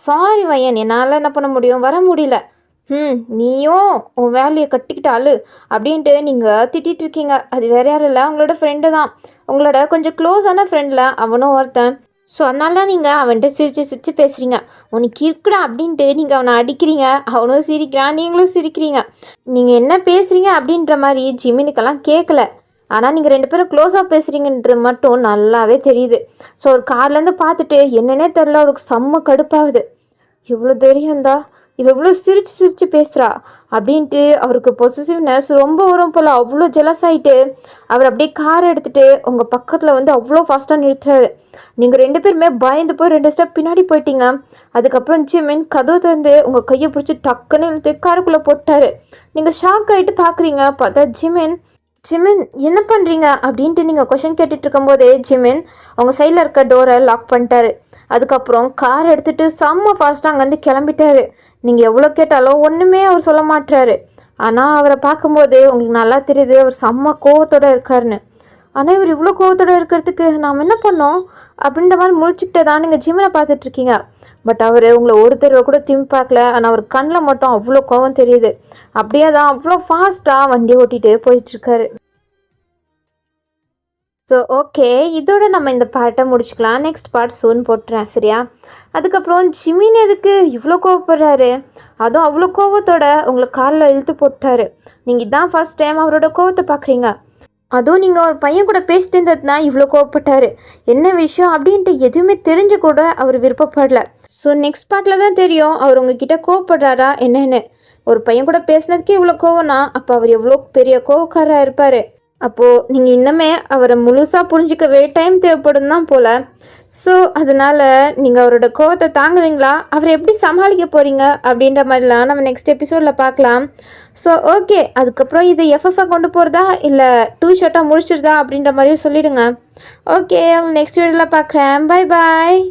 சாரி வயன், என்னால் என்ன பண்ண முடியும், வர முடியல. நீயும் உன் வேலையை கட்டிக்கிட்டாலு அப்படின்ட்டு நீங்கள் திட்டிகிட்டு இருக்கீங்க. அது வேறு யாரும் இல்லை, உங்களோட ஃப்ரெண்டு தான், உங்களோட கொஞ்சம் க்ளோஸான ஃப்ரெண்டில் அவனும் ஒருத்தன். ஸோ அதனால தான் நீங்கள் அவன்கிட்ட சிரித்து பேசுகிறீங்க. உனக்கு இருக்குடா அப்படின்ட்டு நீங்கள் அவனை அடிக்கிறீங்க, அவனும் சிரிக்கிறான், நீங்களும் சிரிக்கிறீங்க. நீங்கள் என்ன பேசுகிறீங்க அப்படின்ற மாதிரி ஜிமினுக்கெல்லாம் கேட்கல. ஆனால் நீங்கள் 2 பேரும் க்ளோஸாக பேசுகிறீங்கன்றது மட்டும் நல்லாவே தெரியுது. ஸோ ஒரு கார்லேருந்து பார்த்துட்டு என்னன்னே தெரில, அவருக்கு செம்ம கடுப்பாகுது. இவ்வளோ தெரியும்தா, இவ இவ்வளோ சிரித்து பேசுகிறா அப்படின்ட்டு அவருக்கு பொசசிவ்னஸ் ரொம்ப வரும் போல். அவ்வளோ ஜெலஸ் ஆகிட்டு அவர் அப்படியே காரை எடுத்துகிட்டு உங்கள் பக்கத்தில் வந்து அவ்வளோ ஃபாஸ்ட்டாக நிறுத்துறாரு. நீங்கள் 2 பேருமே பயந்து போய் 2 ஸ்டெப் பின்னாடி போயிட்டீங்க. அதுக்கப்புறம் ஜிமின் கதவு திறந்து உங்கள் கையை பிடிச்சி டக்குன்னு இழுத்து காருக்குள்ளே போட்டார். நீங்கள் ஷாக் ஆகிட்டு பார்க்குறீங்க. பார்த்தா ஜிமின் என்ன பண்ணுறீங்க அப்படின்ட்டு நீங்கள் கொஷின் கேட்டுட்டு இருக்கும்போதே ஜிமின் அவங்க சைடில் இருக்க டோரை லாக் பண்ணிட்டாரு. அதுக்கப்புறம் கார் எடுத்துகிட்டு செம்ம ஃபாஸ்ட்டாக அங்கேருந்து கிளம்பிட்டாரு. நீங்கள் எவ்வளோ கேட்டாலும் ஒன்றுமே அவர் சொல்ல மாட்டாரு. ஆனால் அவரை பார்க்கும்போது உங்களுக்கு நல்லா தெரியுது அவர் செம்ம கோவத்தோடு இருக்காருன்னு. ஆனால் இவர் இவ்வளோ கோவத்தோடு இருக்கிறதுக்கு நாம் என்ன பண்ணோம் அப்படின்ற மாதிரி முழிச்சுக்கிட்டே தான் நீங்கள் ஜிமினை பார்த்துட்ருக்கீங்க. பட் அவர் உங்களை ஒரு தடவை கூட திரும்பி பார்க்கல. ஆனால் அவர் கண்ணில் மட்டும் அவ்வளோ கோவம் தெரியுது. அப்படியே தான் அவ்வளோ ஃபாஸ்ட்டாக வண்டி ஓட்டிகிட்டு போயிட்டுருக்காரு. ஸோ ஓகே, இதோட நம்ம இந்த பார்ட்டை முடிச்சுக்கலாம். நெக்ஸ்ட் பார்ட் சூன் போட்டுறேன் சரியா? அதுக்கப்புறம் ஜிமின் எதுக்கு இவ்வளோ கோவப்படுறாரு? அதுவும் அவ்வளோ கோவத்தோட உங்களை காலில் இழுத்து போட்டார். நீங்கள் இதான் ஃபர்ஸ்ட் டைம் அவரோட கோவத்தை பார்க்குறீங்க. அதுவும் நீங்கள் ஒரு பையன் கூட பேசிட்டு இருந்ததுனா இவ்வளோ கோவப்பட்டார். என்ன விஷயம் அப்படின்ட்டு எதுவுமே தெரிஞ்சு கூட அவர் விருப்பப்படல. ஸோ நெக்ஸ்ட் பார்ட்டில் தான் தெரியும் அவர் உங்ககிட்ட கோவப்படுறாரா என்னன்னு. ஒரு பையன் கூட பேசினதுக்கே இவ்வளோ கோவம்னா அப்போ அவர் எவ்வளோ பெரிய கோவக்காரராக இருப்பார். அப்போது நீங்கள் இன்னமே அவரை முழுசாக புரிஞ்சிக்கவே டைம் தேவைப்படும் தான் போல். ஸோ அதனால் நீங்கள் அவரோட கோவத்தை தாங்குவீங்களா, அவரை எப்படி சமாளிக்க போகிறீங்க அப்படின்ற மாதிரிலாம் நம்ம நெக்ஸ்ட் எபிசோடில் பார்க்கலாம். ஸோ ஓகே, அதுக்கப்புறம் இது எஃப்எஃப்ஐ கொண்டு போகிறதா இல்லை 2 ஷார்ட்டாக முடிச்சிடுதா அப்படின்ற மாதிரியும் சொல்லிவிடுங்க. ஓகே, அவங்க நெக்ஸ்ட் வீடியோவில் பார்க்குறேன். Bye bye.